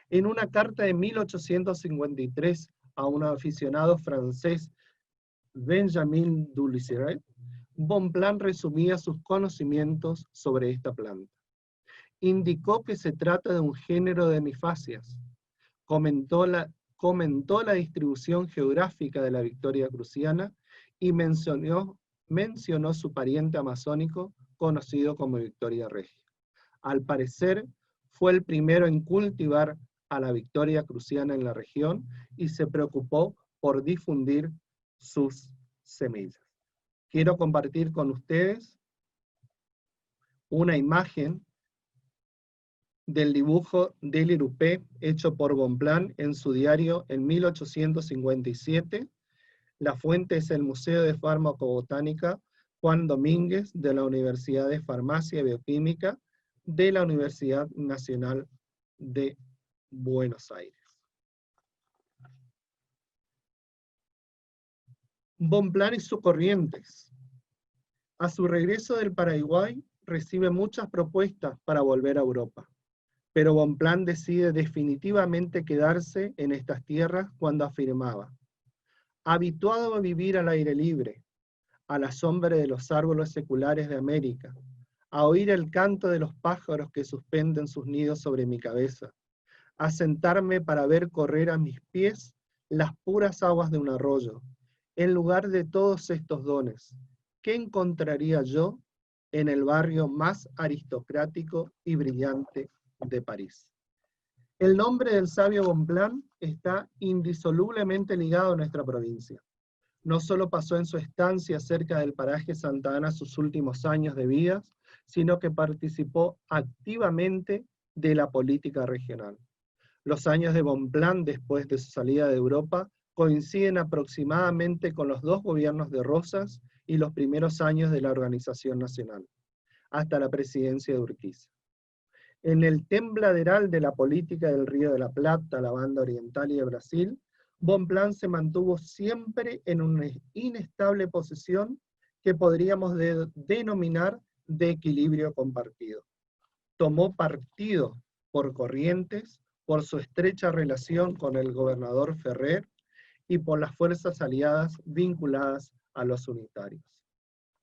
En una carta de 1853 a un aficionado francés, Benjamin Dulissier, Bonpland resumía sus conocimientos sobre esta planta. Indicó que se trata de un género de hemifáceas. Comentó la distribución geográfica de la Victoria cruciana y mencionó su pariente amazónico conocido como Victoria regia. Al parecer, fue el primero en cultivar a la Victoria cruciana en la región y se preocupó por difundir sus semillas. Quiero compartir con ustedes una imagen del dibujo del Irupé hecho por Bonpland en su diario en 1857. La fuente es el Museo de Farmacobotánica Juan Domínguez de la Universidad de Farmacia y Bioquímica de la Universidad Nacional de Buenos Aires. Bonpland y sus Corrientes. A su regreso del Paraguay, recibe muchas propuestas para volver a Europa, pero Bonpland decide definitivamente quedarse en estas tierras cuando afirmaba: habituado a vivir al aire libre, a la sombra de los árboles seculares de América, a oír el canto de los pájaros que suspenden sus nidos sobre mi cabeza, a sentarme para ver correr a mis pies las puras aguas de un arroyo, en lugar de todos estos dones, ¿qué encontraría yo en el barrio más aristocrático y brillante de París? El nombre del sabio Bonpland está indisolublemente ligado a nuestra provincia. No solo pasó en su estancia cerca del paraje Santa Ana sus últimos años de vida, sino que participó activamente de la política regional. Los años de Bonpland después de su salida de Europa coinciden aproximadamente con los dos gobiernos de Rosas y los primeros años de la Organización Nacional, hasta la presidencia de Urquiza. En el tembladeral de la política del Río de la Plata, la Banda Oriental y de Brasil, Bonpland se mantuvo siempre en una inestable posición que podríamos denominar de equilibrio compartido. Tomó partido por Corrientes, por su estrecha relación con el gobernador Ferrer y por las fuerzas aliadas vinculadas a los unitarios.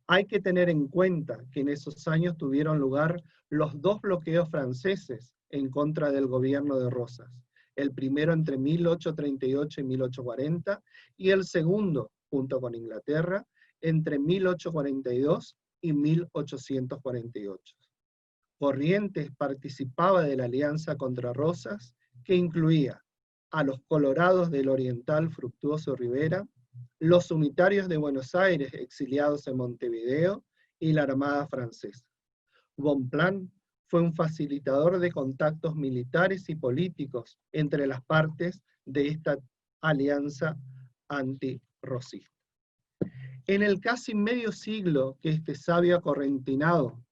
Hay que tener en cuenta que en esos años tuvieron lugar los dos bloqueos franceses en contra del gobierno de Rosas, el primero entre 1838 y 1840, y el segundo, junto con Inglaterra, entre 1842 y 1848. Corrientes participaba de la alianza contra Rosas, que incluía a los colorados del Oriental Fructuoso Rivera, los unitarios de Buenos Aires exiliados en Montevideo y la Armada Francesa. Bonpland fue un facilitador de contactos militares y políticos entre las partes de esta alianza antirrosista. En el casi medio siglo que este sabio acorrentinado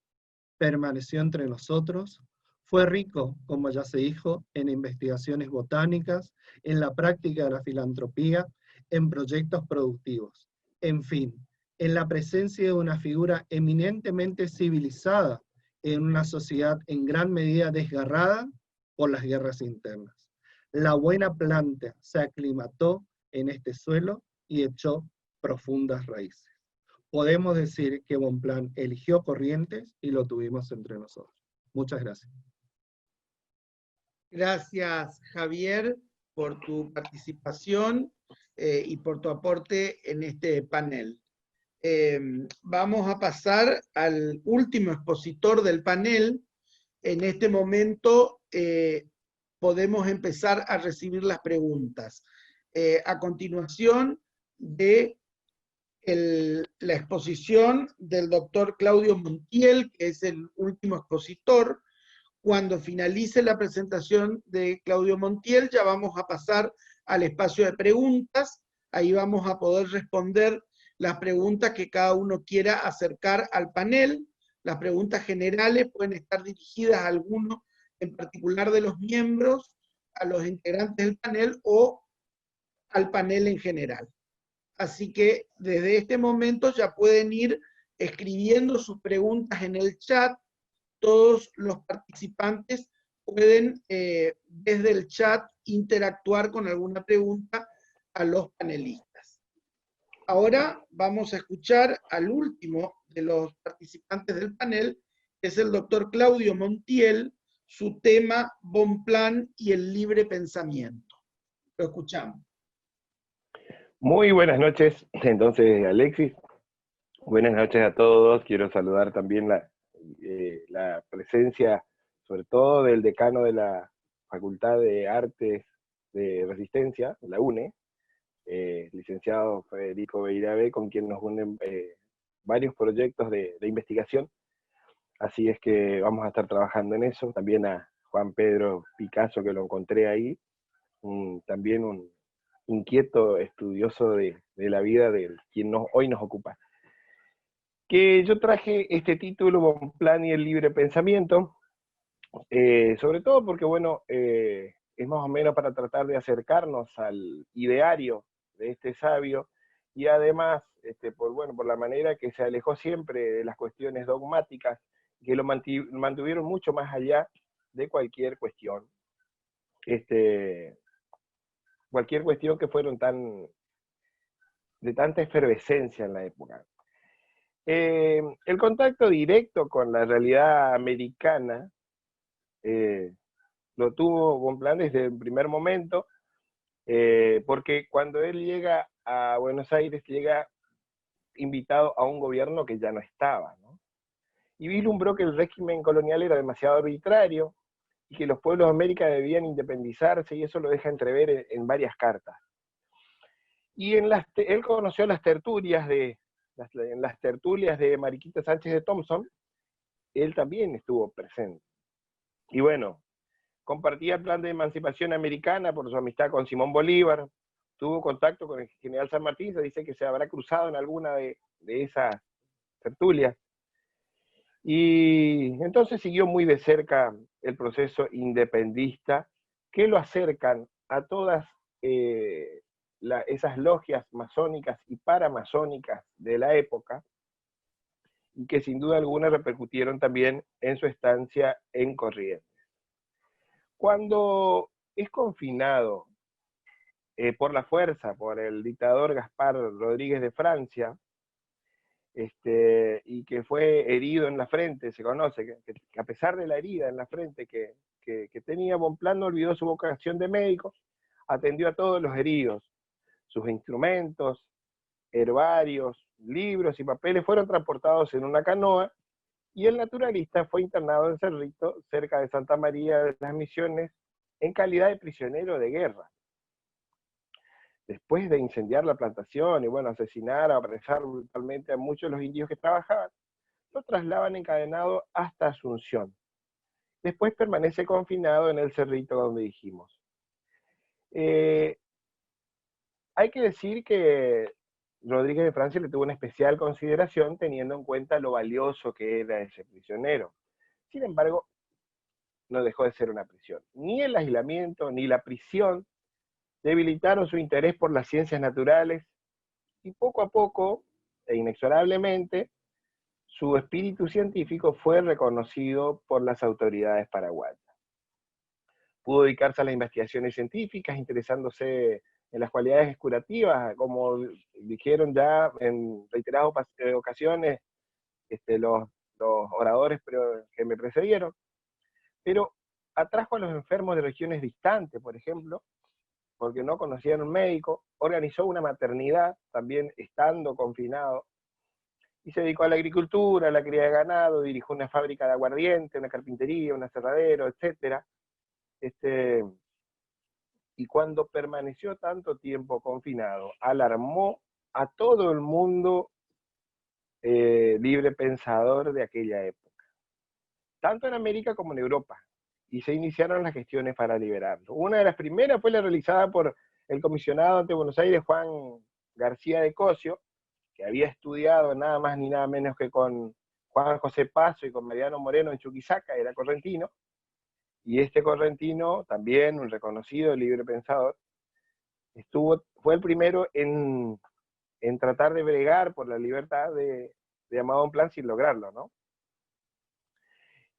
permaneció entre nosotros, fue rico, como ya se dijo, en investigaciones botánicas, en la práctica de la filantropía, en proyectos productivos, en fin, en la presencia de una figura eminentemente civilizada en una sociedad en gran medida desgarrada por las guerras internas. La buena planta se aclimató en este suelo y echó profundas raíces. podemos decir que Bonpland eligió Corrientes y lo tuvimos entre nosotros. Muchas gracias. Gracias, Javier, por tu participación y por tu aporte en este panel. Vamos a pasar al último expositor del panel. En este momento podemos empezar a recibir las preguntas. A continuación de la exposición del doctor Claudio Montiel, que es el último expositor. Cuando finalice la presentación de Claudio Montiel, ya vamos a pasar al espacio de preguntas. Ahí vamos a poder responder las preguntas que cada uno quiera acercar al panel. Las preguntas generales pueden estar dirigidas a alguno en particular de los miembros, a los integrantes del panel o al panel en general. Así que desde este momento ya pueden ir escribiendo sus preguntas en el chat. Todos los participantes pueden desde el chat interactuar con alguna pregunta a los panelistas. Ahora vamos a escuchar al último de los participantes del panel, que es el doctor Claudio Montiel, su tema Bonpland y el libre pensamiento. Lo escuchamos. Muy buenas noches, entonces, Alexis. Buenas noches a todos. Quiero saludar también la presencia, sobre todo del decano de la Facultad de Artes de Resistencia, la UNE, licenciado Federico Beirabe, con quien nos unen varios proyectos de investigación. Así es que vamos a estar trabajando en eso. También a Juan Pedro Picasso, que lo encontré ahí, también un inquieto estudioso de la vida de quien hoy nos ocupa. Que yo traje este título, Bonpland y el libre pensamiento, sobre todo porque, bueno, es más o menos para tratar de acercarnos al ideario de este sabio, y además, por la manera que se alejó siempre de las cuestiones dogmáticas, que lo mantuvieron mucho más allá de cualquier cuestión. Cualquier cuestión que fueron de tanta efervescencia en la época. El contacto directo con la realidad americana lo tuvo Bonpland desde el primer momento, porque cuando él llega a Buenos Aires, llega invitado a un gobierno que ya no estaba, ¿no? Y vislumbró que el régimen colonial era demasiado arbitrario, y que los pueblos de América debían independizarse, y eso lo deja entrever en varias cartas. Y él conoció las tertulias en las tertulias de Mariquita Sánchez de Thompson, él también estuvo presente. Y bueno, compartía el plan de emancipación americana por su amistad con Simón Bolívar, tuvo contacto con el general San Martín, se dice que se habrá cruzado en alguna de esas tertulias. Y entonces siguió muy de cerca el proceso independista, que lo acercan a todas esas logias masónicas y paramasónicas de la época, y que sin duda alguna repercutieron también en su estancia en Corrientes. Cuando es confinado por la fuerza, por el dictador Gaspar Rodríguez de Francia, y que fue herido en la frente, se conoce que a pesar de la herida en la frente que tenía, Bonpland no olvidó su vocación de médico, atendió a todos los heridos. Sus instrumentos, herbarios, libros y papeles fueron transportados en una canoa, y el naturalista fue internado en Cerrito, cerca de Santa María de las Misiones, en calidad de prisionero de guerra. Después de incendiar la plantación y, bueno, asesinar, apresar brutalmente a muchos de los indios que trabajaban, lo trasladan encadenado hasta Asunción. Después permanece confinado en el Cerrito donde dijimos. Hay que decir que Rodríguez de Francia le tuvo una especial consideración, teniendo en cuenta lo valioso que era ese prisionero. Sin embargo, no dejó de ser una prisión. Ni el aislamiento ni la prisión debilitaron su interés por las ciencias naturales, y poco a poco, e inexorablemente, su espíritu científico fue reconocido por las autoridades paraguayas. Pudo dedicarse a las investigaciones científicas, interesándose en las cualidades curativas, como dijeron ya en reiteradas ocasiones los oradores que me precedieron, pero atrajo a los enfermos de regiones distantes, por ejemplo, porque no conocían un médico, organizó una maternidad, también estando confinado, y se dedicó a la agricultura, a la cría de ganado, dirigió una fábrica de aguardiente, una carpintería, un aserradero, etc. Y cuando permaneció tanto tiempo confinado, alarmó a todo el mundo libre pensador de aquella época, tanto en América como en Europa, y se iniciaron las gestiones para liberarlo. Una de las primeras fue la realizada por el comisionado ante Buenos Aires, Juan García de Cosio, que había estudiado nada más ni nada menos que con Juan José Paso y con Mariano Moreno en Chuquisaca, era correntino, y este correntino, también un reconocido libre pensador, fue el primero en tratar de bregar por la libertad de Amado Bonpland sin lograrlo, ¿no?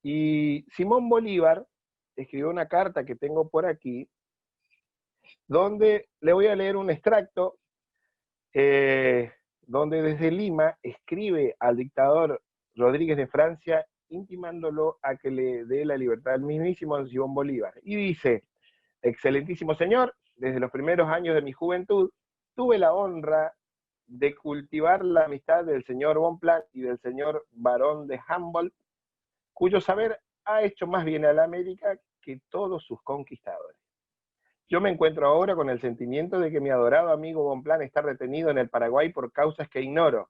Y Simón Bolívar escribió una carta que tengo por aquí, donde le voy a leer un extracto, donde desde Lima escribe al dictador Rodríguez de Francia, intimándolo a que le dé la libertad al mismísimo Simón Bolívar. Y dice: excelentísimo señor, desde los primeros años de mi juventud, tuve la honra de cultivar la amistad del señor Bonpland y del señor Barón de Humboldt, cuyo saber ha hecho más bien a la América que todos sus conquistadores. Yo me encuentro ahora con el sentimiento de que mi adorado amigo Bonpland está retenido en el Paraguay por causas que ignoro.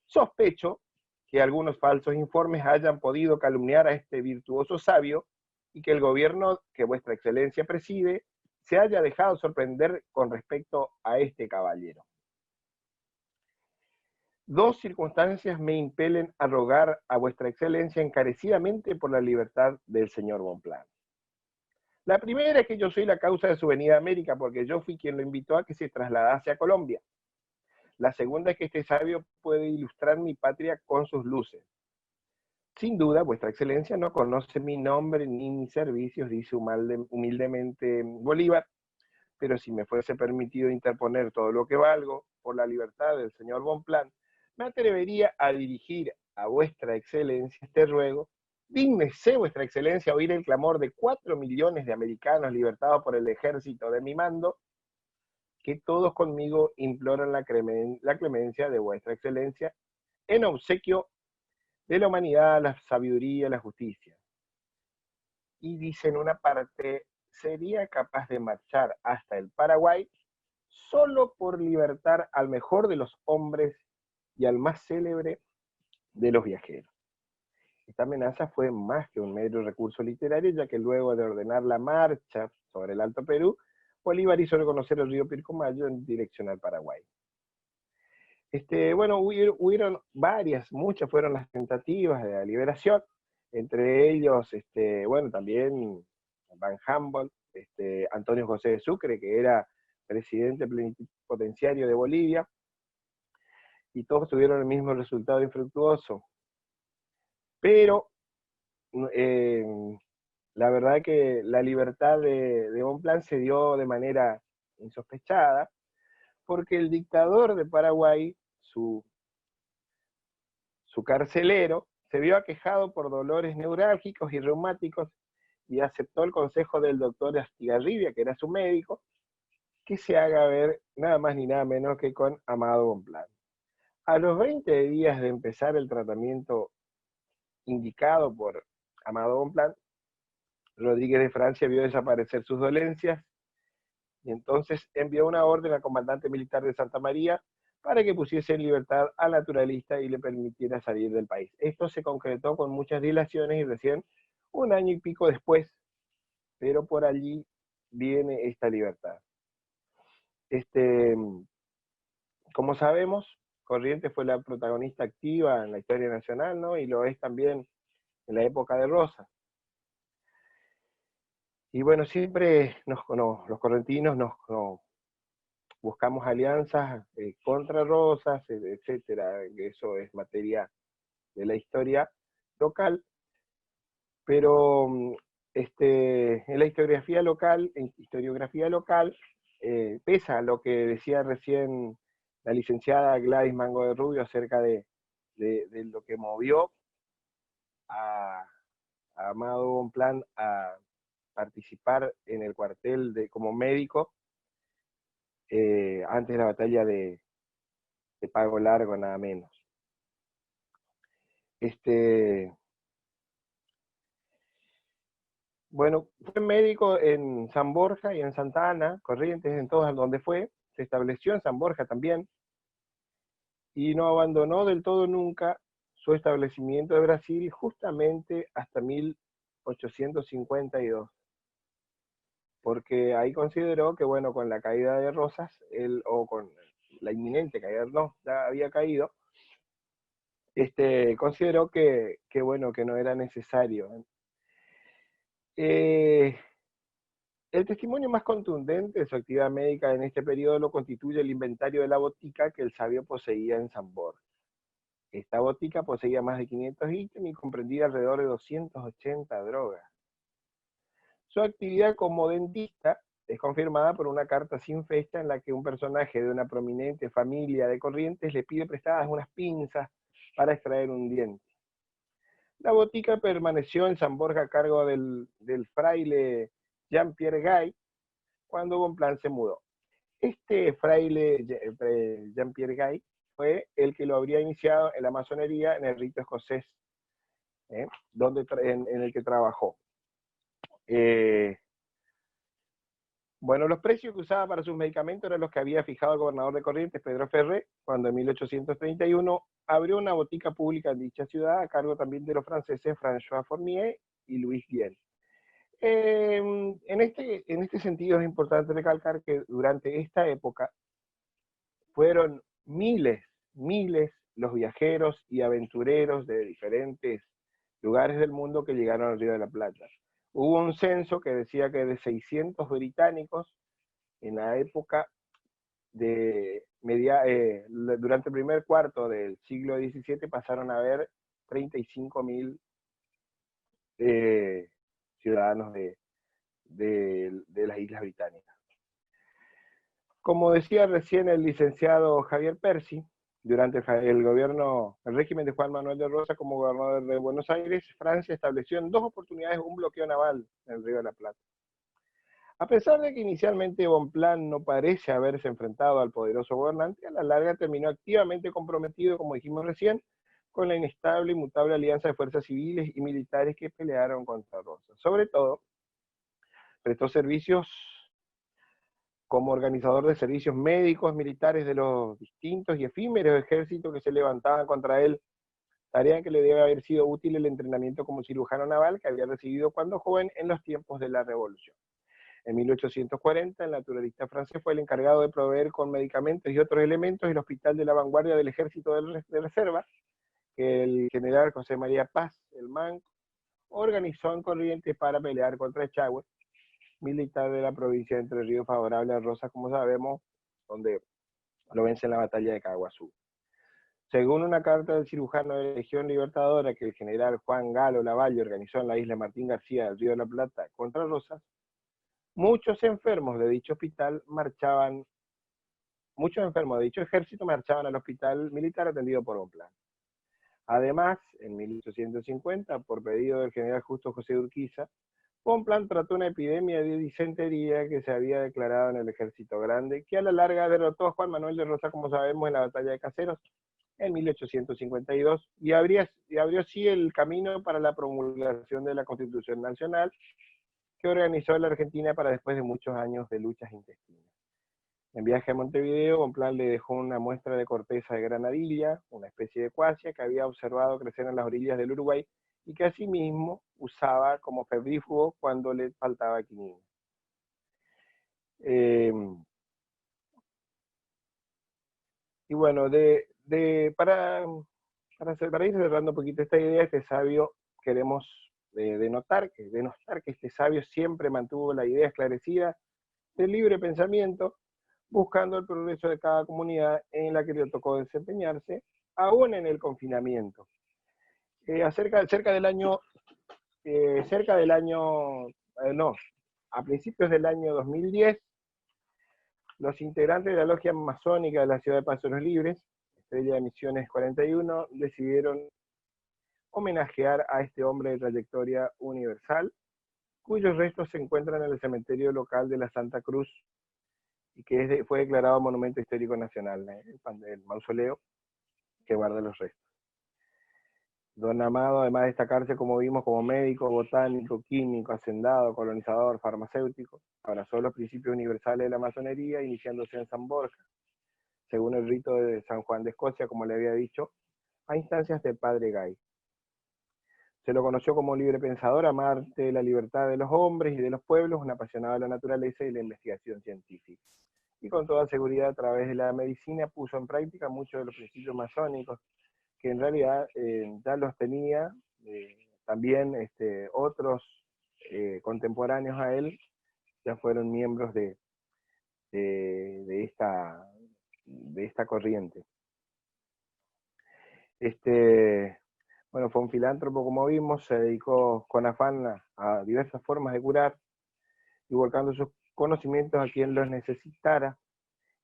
Sospecho que algunos falsos informes hayan podido calumniar a este virtuoso sabio y que el gobierno que vuestra excelencia preside se haya dejado sorprender con respecto a este caballero. Dos circunstancias me impelen a rogar a vuestra excelencia encarecidamente por la libertad del señor Bonpland. La primera es que yo soy la causa de su venida a América, porque yo fui quien lo invitó a que se trasladase a Colombia. La segunda es que este sabio puede ilustrar mi patria con sus luces. Sin duda, vuestra excelencia no conoce mi nombre ni mis servicios, dice humildemente Bolívar, pero si me fuese permitido interponer todo lo que valgo por la libertad del señor Bonpland, me atrevería a dirigir a vuestra excelencia este ruego. Dígnese vuestra excelencia oír el clamor de 4 millones de americanos libertados por el ejército de mi mando, que todos conmigo imploran la clemencia de vuestra excelencia en obsequio de la humanidad, la sabiduría, la justicia. Y dice en una parte: sería capaz de marchar hasta el Paraguay solo por libertar al mejor de los hombres y al más célebre de los viajeros. Esta amenaza fue más que un mero recurso literario, ya que luego de ordenar la marcha sobre el Alto Perú, Bolívar hizo reconocer el río Pilcomayo en dirección al Paraguay. Bueno, hubieron muchas fueron las tentativas de la liberación, entre ellos, bueno, también Van Humboldt, Antonio José de Sucre, que era presidente plenipotenciario de Bolivia, y todos tuvieron el mismo resultado infructuoso. Pero la verdad que la libertad de Bonpland se dio de manera insospechada, porque el dictador de Paraguay, su carcelero, se vio aquejado por dolores neurálgicos y reumáticos y aceptó el consejo del doctor Astigarribia, que era su médico, que se haga ver nada más ni nada menos que con Amado Bonpland. A los 20 días de empezar el tratamiento indicado por Amado Bonpland, Rodríguez de Francia vio desaparecer sus dolencias y entonces envió una orden al comandante militar de Santa María para que pusiese en libertad al naturalista y le permitiera salir del país. Esto se concretó con muchas dilaciones y recién un año y pico después, pero por allí viene esta libertad. Como sabemos, Corrientes fue la protagonista activa en la historia nacional, ¿no? Y lo es también en la época de Rosas. Y bueno, siempre los correntinos nos buscamos alianzas contra Rosas, etcétera. Eso es materia de la historia local. Pero en la historiografía local, pesa lo que decía recién la licenciada Gladys Mango de Rubio acerca de lo que movió a Amado Bonpland a participar en el cuartel como médico antes de la batalla de Pago Largo, nada menos. Bueno, fue médico en San Borja y en Santa Ana, Corrientes, en todas donde fue. Se estableció en San Borja también y no abandonó del todo nunca su establecimiento de Brasil justamente hasta 1852. Porque ahí consideró que, bueno, con la caída de Rosas, o con la inminente caída, no, ya había caído, consideró que, bueno, que no era necesario. El testimonio más contundente de su actividad médica en este periodo lo constituye el inventario de la botica que el sabio poseía en San Borja. Esta botica poseía más de 500 ítems y comprendía alrededor de 280 drogas. Su actividad como dentista es confirmada por una carta sin fecha en la que un personaje de una prominente familia de Corrientes le pide prestadas unas pinzas para extraer un diente. La botica permaneció en San Borja a cargo del fraile Jean-Pierre Gay cuando Bonpland se mudó. Este fraile Jean-Pierre Gay fue el que lo habría iniciado en la masonería en el rito escocés, en el que trabajó. Bueno, los precios que usaba para sus medicamentos eran los que había fijado el gobernador de Corrientes, Pedro Ferré, cuando en 1831 abrió una botica pública en dicha ciudad, a cargo también de los franceses François Fournier y Louis Guiel. En este sentido es importante recalcar que durante esta época fueron miles los viajeros y aventureros de diferentes lugares del mundo que llegaron al Río de la Plata. Hubo un censo que decía que de 600 británicos en la época durante el primer cuarto del siglo XVII pasaron a haber 35.000 ciudadanos de las Islas Británicas. Como decía recién el licenciado Javier Percy, durante el régimen de Juan Manuel de Rosas como gobernador de Buenos Aires, Francia estableció en 2 oportunidades un bloqueo naval en el Río de la Plata. A pesar de que inicialmente Bonpland no parece haberse enfrentado al poderoso gobernante, a la larga terminó activamente comprometido, como dijimos recién, con la inestable y mutable alianza de fuerzas civiles y militares que pelearon contra Rosas. Sobre todo, prestó servicios como organizador de servicios médicos, militares de los distintos y efímeros ejércitos que se levantaban contra él, tarea que le debe haber sido útil el entrenamiento como cirujano naval que había recibido cuando joven en los tiempos de la Revolución. En 1840, el naturalista francés fue el encargado de proveer con medicamentos y otros elementos el hospital de la vanguardia del ejército de reserva, que el general José María Paz, el Manco, organizó en Corrientes para pelear contra Echagüe, militar de la provincia de Entre Ríos, favorable a Rosas, como sabemos, donde lo vence en la batalla de Caguazú. Según una carta del cirujano de la Legión Libertadora que el general Juan Galo Lavalle organizó en la isla Martín García del Río de la Plata contra Rosas, muchos enfermos de dicho ejército marchaban al hospital militar atendido por Bonpland. Además, en 1850, por pedido del general Justo José Urquiza, Bonpland trató una epidemia de disentería que se había declarado en el Ejército Grande, que a la larga derrotó a Juan Manuel de Rosas, como sabemos, en la batalla de Caseros en 1852, y abrió así el camino para la promulgación de la Constitución Nacional, que organizó la Argentina para después de muchos años de luchas intestinas. En viaje a Montevideo, Bonpland le dejó una muestra de corteza de granadilla, una especie de cuasia que había observado crecer en las orillas del Uruguay y que asimismo usaba como febrífugo cuando le faltaba quinina. Y bueno, para ir cerrando un poquito esta idea, este sabio queremos denotar que este sabio siempre mantuvo la idea esclarecida del libre pensamiento, buscando el progreso de cada comunidad en la que le tocó desempeñarse, aún en el confinamiento. A principios del año 2010, los integrantes de la logia masónica de la ciudad de Paso de los Libres, Estrella de Misiones 41, decidieron homenajear a este hombre de trayectoria universal, cuyos restos se encuentran en el cementerio local de la Santa Cruz, y que fue declarado Monumento Histórico Nacional, el mausoleo que guarda los restos. Don Amado, además de destacarse, como vimos, como médico, botánico, químico, hacendado, colonizador, farmacéutico, abrazó los principios universales de la masonería, iniciándose en San Borja, según el rito de San Juan de Escocia, como le había dicho, a instancias del padre Gay. Se lo conoció como libre pensador, amante de la libertad de los hombres y de los pueblos, un apasionado de la naturaleza y la investigación científica. Y con toda seguridad, a través de la medicina, puso en práctica muchos de los principios masónicos, que en realidad ya los tenía también otros contemporáneos a él, ya fueron miembros de esta corriente. Bueno, fue un filántropo, como vimos, se dedicó con afán a diversas formas de curar, y volcando sus conocimientos a quien los necesitara,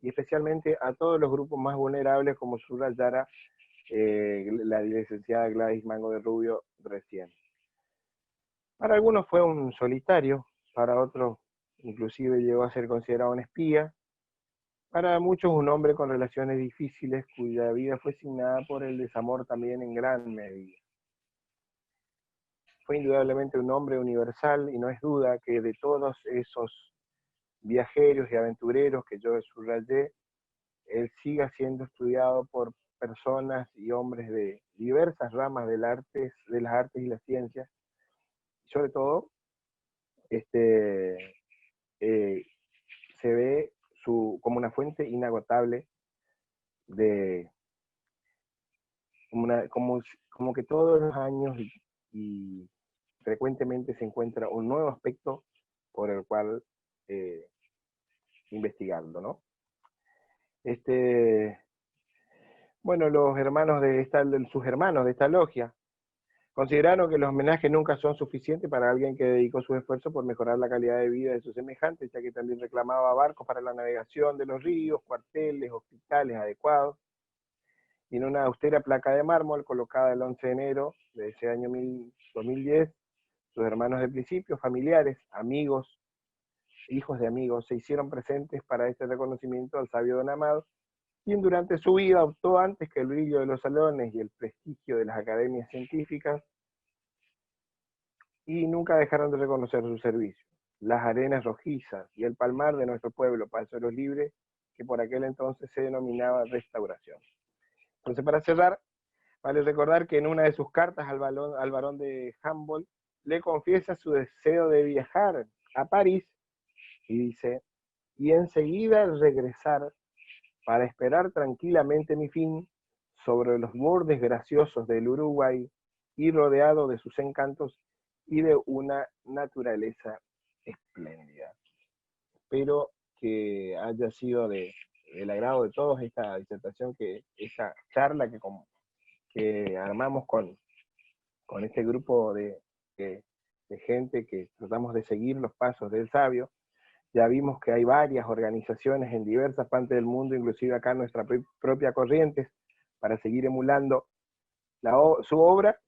y especialmente a todos los grupos más vulnerables, como subrayara la licenciada Gladys Mango de Rubio recién. Para algunos fue un solitario, para otros inclusive llegó a ser considerado un espía, para muchos un hombre con relaciones difíciles, cuya vida fue signada por el desamor también en gran medida. Fue indudablemente un hombre universal, y no es duda que de todos esos viajeros y aventureros que yo subrayé, él siga siendo estudiado por personas y hombres de diversas ramas de las artes y las ciencias. Sobre todo, se ve como una fuente inagotable de, como que todos los años y frecuentemente se encuentra un nuevo aspecto por el cual investigarlo, ¿no? Bueno, sus hermanos de esta logia consideraron que los homenajes nunca son suficientes para alguien que dedicó sus esfuerzos por mejorar la calidad de vida de sus semejantes, ya que también reclamaba barcos para la navegación de los ríos, cuarteles, hospitales adecuados, y en una austera placa de mármol colocada el 11 de enero de ese año 2010, sus hermanos de principio, familiares, amigos, hijos de amigos, se hicieron presentes para este reconocimiento al sabio Don Amado, quien durante su vida optó, antes que el brillo de los salones y el prestigio de las academias científicas, y nunca dejaron de reconocer su servicio, las arenas rojizas y el palmar de nuestro pueblo, Paso de los Libres, que por aquel entonces se denominaba Restauración. Entonces, para cerrar, vale recordar que en una de sus cartas al barón de Humboldt, le confiesa su deseo de viajar a París, y dice, y enseguida regresar para esperar tranquilamente mi fin sobre los bordes graciosos del Uruguay, y rodeado de sus encantos y de una naturaleza espléndida. Espero que haya sido del agrado de todos esta disertación, esta charla que armamos con este grupo de gente que tratamos de seguir los pasos del sabio. Ya vimos que hay varias organizaciones en diversas partes del mundo, inclusive acá en nuestra propia Corrientes, para seguir emulando su obra.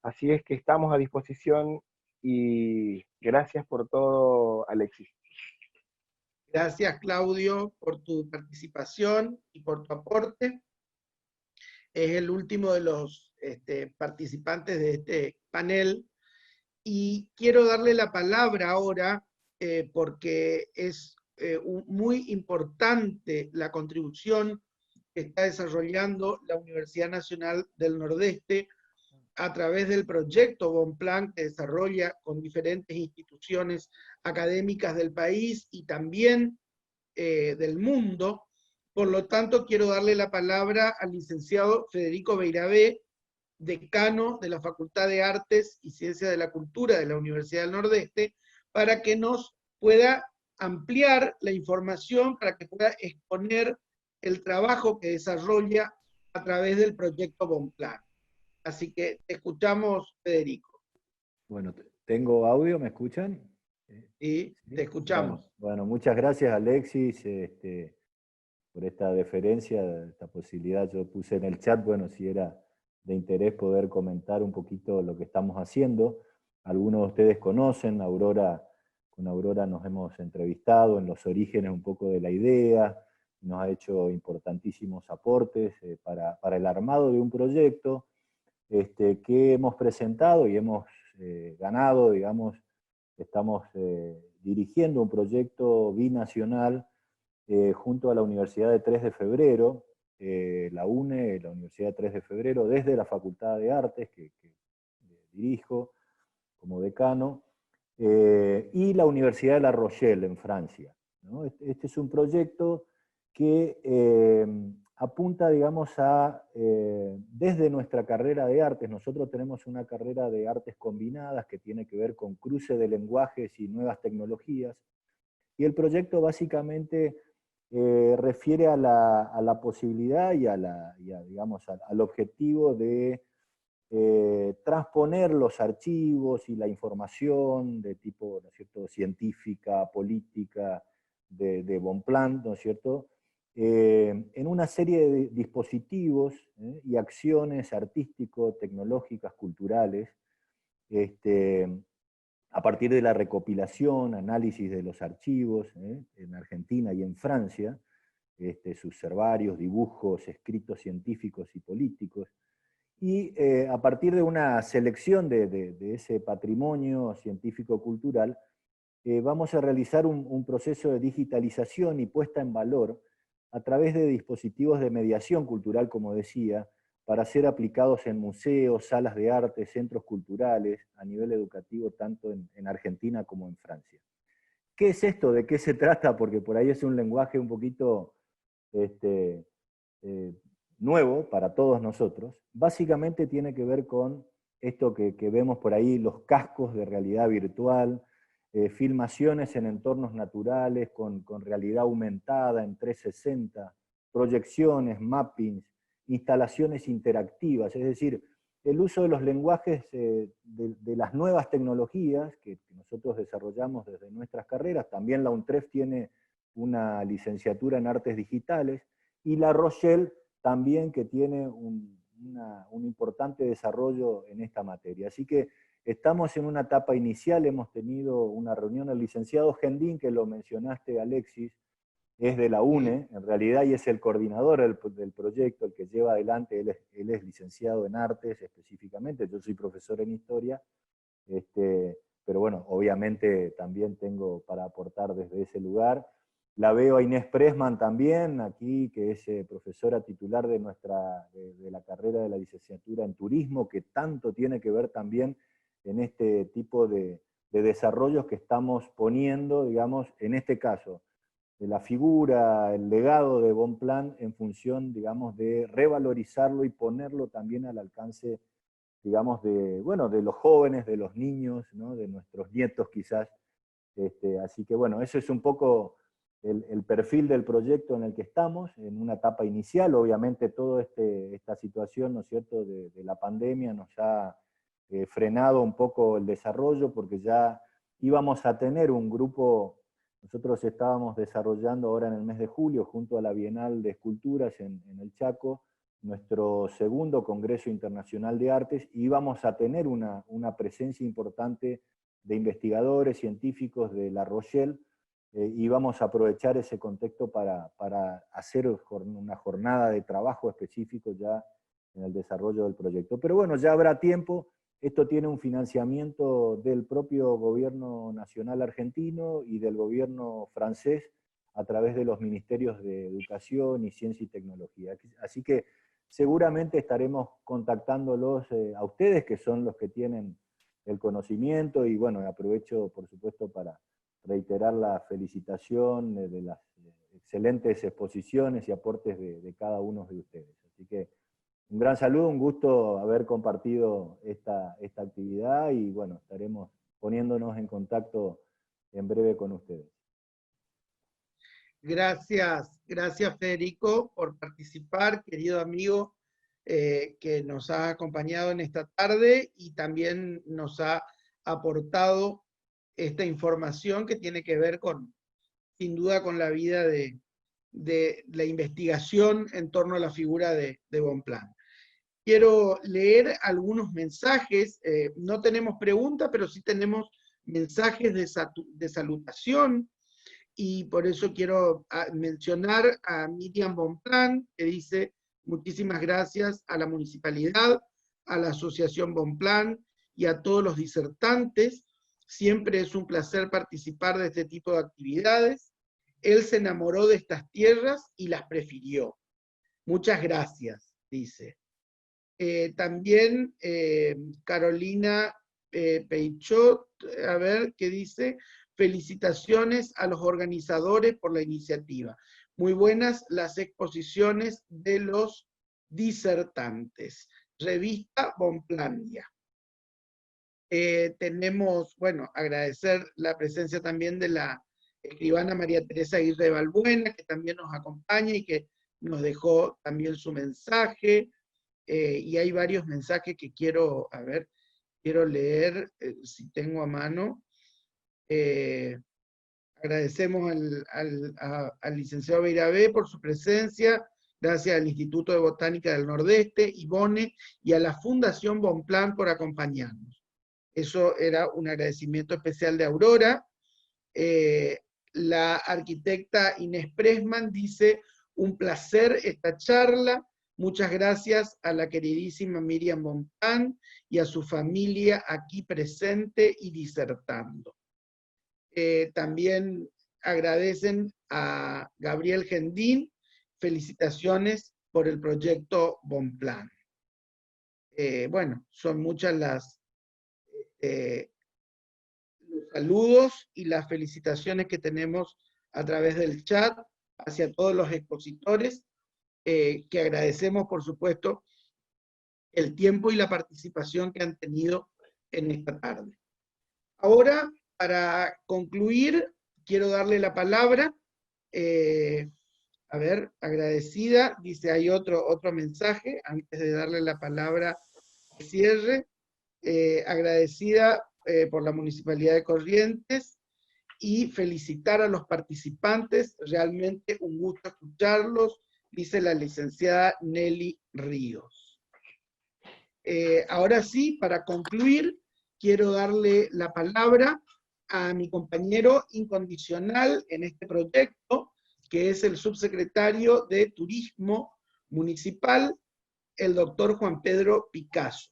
Así es que estamos a disposición, y gracias por todo, Alexis. Gracias, Claudio, por tu participación y por tu aporte. Es el último de los participantes de este panel, y quiero darle la palabra ahora porque es muy importante la contribución que está desarrollando la Universidad Nacional del Nordeste a través del proyecto Bonplan, que desarrolla con diferentes instituciones académicas del país y también del mundo. Por lo tanto, quiero darle la palabra al licenciado Federico Beirabé, decano de la Facultad de Artes y Ciencias de la Cultura de la Universidad del Nordeste, para que nos pueda ampliar la información, para que pueda exponer el trabajo que desarrolla a través del proyecto Bonplan. Así que te escuchamos, Federico. Bueno, tengo audio, ¿me escuchan? Sí, ¿Sí? te escuchamos. Bueno, muchas gracias, Alexis, por esta deferencia, esta posibilidad. Yo puse en el chat, bueno, si era de interés poder comentar un poquito lo que estamos haciendo. Algunos de ustedes conocen, con Aurora nos hemos entrevistado en los orígenes un poco de la idea, nos ha hecho importantísimos aportes para el armado de un proyecto que hemos presentado y hemos ganado, digamos. Estamos dirigiendo un proyecto binacional junto a la Universidad de 3 de Febrero, la UNE, la Universidad de 3 de Febrero, desde la Facultad de Artes, que dirijo como decano, y la Universidad de La Rochelle, en Francia, ¿no? Este es un proyecto que apunta, digamos, desde nuestra carrera de artes. Nosotros tenemos una carrera de artes combinadas que tiene que ver con cruce de lenguajes y nuevas tecnologías, y el proyecto básicamente refiere a la posibilidad y digamos, al objetivo de transponer los archivos y la información de tipo, ¿no es cierto?, científica, política, de Bonpland, ¿no es cierto?, en una serie de dispositivos y acciones artístico-tecnológicas, culturales, a partir de la recopilación, análisis de los archivos en Argentina y en Francia, sus herbarios, dibujos, escritos científicos y políticos, y a partir de una selección de ese patrimonio científico-cultural, vamos a realizar un proceso de digitalización y puesta en valor a través de dispositivos de mediación cultural, como decía, para ser aplicados en museos, salas de arte, centros culturales, a nivel educativo, tanto en Argentina como en Francia. ¿Qué es esto? ¿De qué se trata? Porque por ahí es un lenguaje un poquito nuevo para todos nosotros. Básicamente tiene que ver con esto que vemos por ahí, los cascos de realidad virtual, filmaciones en entornos naturales con realidad aumentada en 360, proyecciones, mappings, instalaciones interactivas, es decir, el uso de los lenguajes de las nuevas tecnologías que nosotros desarrollamos desde nuestras carreras. También la UNTREF tiene una licenciatura en artes digitales, y La Rochelle también, que tiene un importante desarrollo en esta materia. Así que estamos en una etapa inicial, hemos tenido una reunión, el licenciado Gendín, que lo mencionaste, Alexis, es de la UNE, en realidad, y es el coordinador del proyecto, el que lleva adelante. Él es licenciado en artes específicamente, yo soy profesor en historia, pero bueno, obviamente también tengo para aportar desde ese lugar. La veo a Inés Pressman también, aquí, que es profesora titular de la carrera de la licenciatura en turismo, que tanto tiene que ver también en este tipo de desarrollos que estamos poniendo, digamos, en este caso, de la figura, el legado de Bonpland en función, digamos, de revalorizarlo y ponerlo también al alcance, digamos, de los jóvenes, de los niños, ¿no?, de nuestros nietos quizás. Así que bueno, eso es un poco el perfil del proyecto en el que estamos, en una etapa inicial. Obviamente toda esta situación, ¿no es cierto?, de la pandemia nos ha frenado un poco el desarrollo, porque ya íbamos a tener un grupo. Nosotros estábamos desarrollando ahora en el mes de julio, junto a la Bienal de Esculturas en el Chaco, nuestro segundo Congreso Internacional de Artes, y íbamos a tener una presencia importante de investigadores, científicos de La Rochelle, y vamos a aprovechar ese contexto para hacer una jornada de trabajo específico ya en el desarrollo del proyecto. Pero bueno, ya habrá tiempo. Esto tiene un financiamiento del propio gobierno nacional argentino y del gobierno francés a través de los ministerios de Educación y Ciencia y Tecnología. Así que seguramente estaremos contactándolos a ustedes, que son los que tienen el conocimiento, y bueno, aprovecho por supuesto para reiterar la felicitación de las excelentes exposiciones y aportes de cada uno de ustedes. Así que un gran saludo, un gusto haber compartido esta actividad, y bueno, estaremos poniéndonos en contacto en breve con ustedes. Gracias Federico por participar, querido amigo, que nos ha acompañado en esta tarde y también nos ha aportado esta información que tiene que ver con, sin duda, con la vida de la investigación en torno a la figura de Bonpland. Quiero leer algunos mensajes, no tenemos preguntas, pero sí tenemos mensajes de salutación, y por eso quiero mencionar a Miriam Bonpland, que dice: muchísimas gracias a la municipalidad, a la asociación Bonpland y a todos los disertantes. Siempre es un placer participar de este tipo de actividades. Él se enamoró de estas tierras y las prefirió. Muchas gracias, dice. También Carolina Peichot, a ver qué dice: felicitaciones a los organizadores por la iniciativa. Muy buenas las exposiciones de los disertantes. Revista Bonplandia. Tenemos, bueno, agradecer la presencia también de la escribana María Teresa Aguirre Balbuena, que también nos acompaña y que nos dejó también su mensaje. Y hay varios mensajes que quiero leer, si tengo a mano. Agradecemos al licenciado Beirabé por su presencia, gracias al Instituto de Botánica del Nordeste, IBONE, y a la Fundación Bonpland por acompañarnos. Eso era un agradecimiento especial de Aurora. La arquitecta Inés Pressman dice: un placer esta charla. Muchas gracias a la queridísima Miriam Bonpland y a su familia aquí presente y disertando. También agradecen a Gabriel Gendín, felicitaciones por el proyecto Bonpland. Bueno, son muchas los saludos y las felicitaciones que tenemos a través del chat hacia todos los expositores, que agradecemos, por supuesto, el tiempo y la participación que han tenido en esta tarde. Ahora, para concluir, quiero darle la palabra, agradecida, dice, hay otro mensaje, antes de darle la palabra de cierre, agradecida por la Municipalidad de Corrientes, y felicitar a los participantes, realmente un gusto escucharlos, dice la licenciada Nelly Ríos. Ahora sí, para concluir, quiero darle la palabra a mi compañero incondicional en este proyecto, que es el subsecretario de Turismo Municipal, el doctor Juan Pedro Picasso.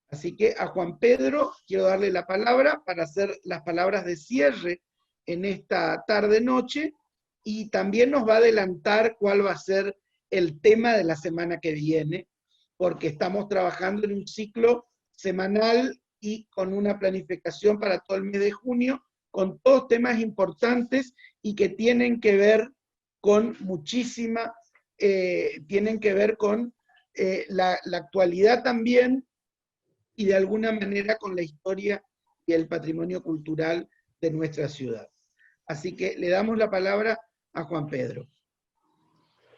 Así que a Juan Pedro quiero darle la palabra para hacer las palabras de cierre en esta tarde-noche, y también nos va a adelantar cuál va a ser el tema de la semana que viene, porque estamos trabajando en un ciclo semanal y con una planificación para todo el mes de junio, con todos temas importantes y que tienen que ver con la actualidad también, y de alguna manera con la historia y el patrimonio cultural de nuestra ciudad. Así que le damos la palabra a Juan Pedro.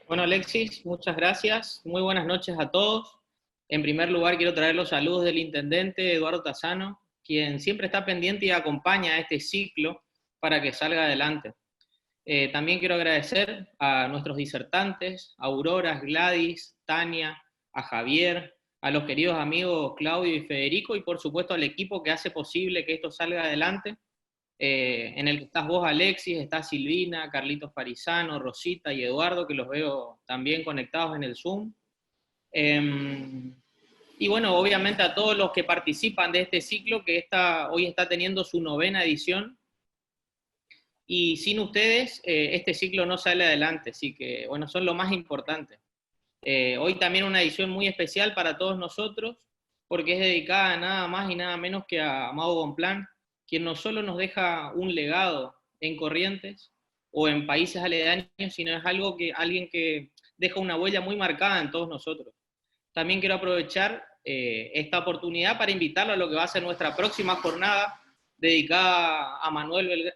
Bueno, Alexis, muchas gracias. Muy buenas noches a todos. En primer lugar, quiero traer los saludos del intendente Eduardo Tassano, quien siempre está pendiente y acompaña a este ciclo para que salga adelante. También quiero agradecer a nuestros disertantes, a Aurora, Gladys, Tania, a Javier, a los queridos amigos Claudio y Federico, y por supuesto al equipo que hace posible que esto salga adelante, en el que estás vos, Alexis, está Silvina, Carlitos Parizano, Rosita y Eduardo, que los veo también conectados en el Zoom. Y bueno, obviamente a todos los que participan de este ciclo, que hoy está teniendo su 9ª edición, y sin ustedes este ciclo no sale adelante, así que bueno, son lo más importante. Hoy también una edición muy especial para todos nosotros, porque es dedicada nada más y nada menos que a Amado Bonpland, quien no solo nos deja un legado en Corrientes o en países aledaños, sino es alguien que deja una huella muy marcada en todos nosotros. También quiero aprovechar esta oportunidad para invitarlo a lo que va a ser nuestra próxima jornada dedicada a Manuel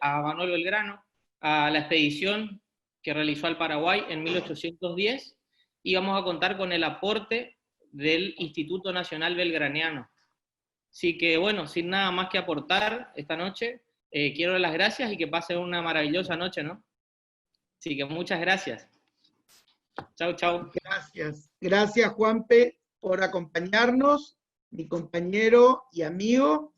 Belgrano, a la expedición que realizó al Paraguay en 1810, y vamos a contar con el aporte del Instituto Nacional Belgraniano. Así que bueno, sin nada más que aportar esta noche, quiero dar las gracias y que pasen una maravillosa noche, ¿no? Así que muchas gracias. Chau, chau. Gracias. Gracias, Juanpe, por acompañarnos, mi compañero y amigo.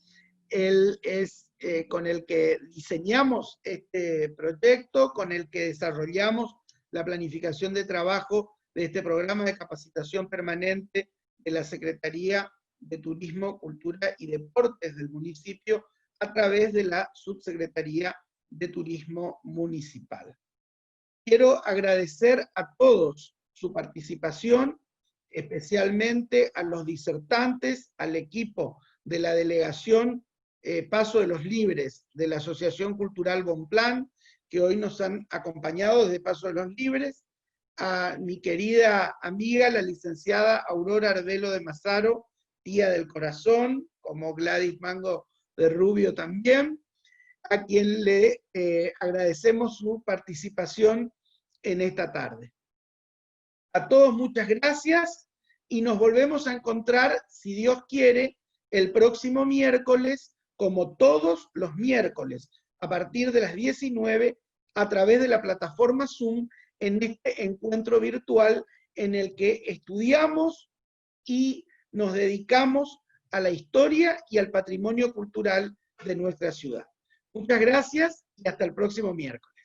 Él es con el que diseñamos este proyecto, con el que desarrollamos la planificación de trabajo de este programa de capacitación permanente de la Secretaría de Turismo, Cultura y Deportes del municipio a través de la Subsecretaría de Turismo Municipal. Quiero agradecer a todos su participación, especialmente a los disertantes, al equipo de la delegación Paso de los Libres de la Asociación Cultural Bonplan, que hoy nos han acompañado desde Paso de los Libres, a mi querida amiga, la licenciada Aurora Arbelo de Mazaro, tía del corazón, como Gladys Mango de Rubio también, a quien le agradecemos su participación en esta tarde. A todos muchas gracias y nos volvemos a encontrar, si Dios quiere, el próximo miércoles, como todos los miércoles, a partir de las 19, a través de la plataforma Zoom, en este encuentro virtual en el que estudiamos y nos dedicamos a la historia y al patrimonio cultural de nuestra ciudad. Muchas gracias y hasta el próximo miércoles.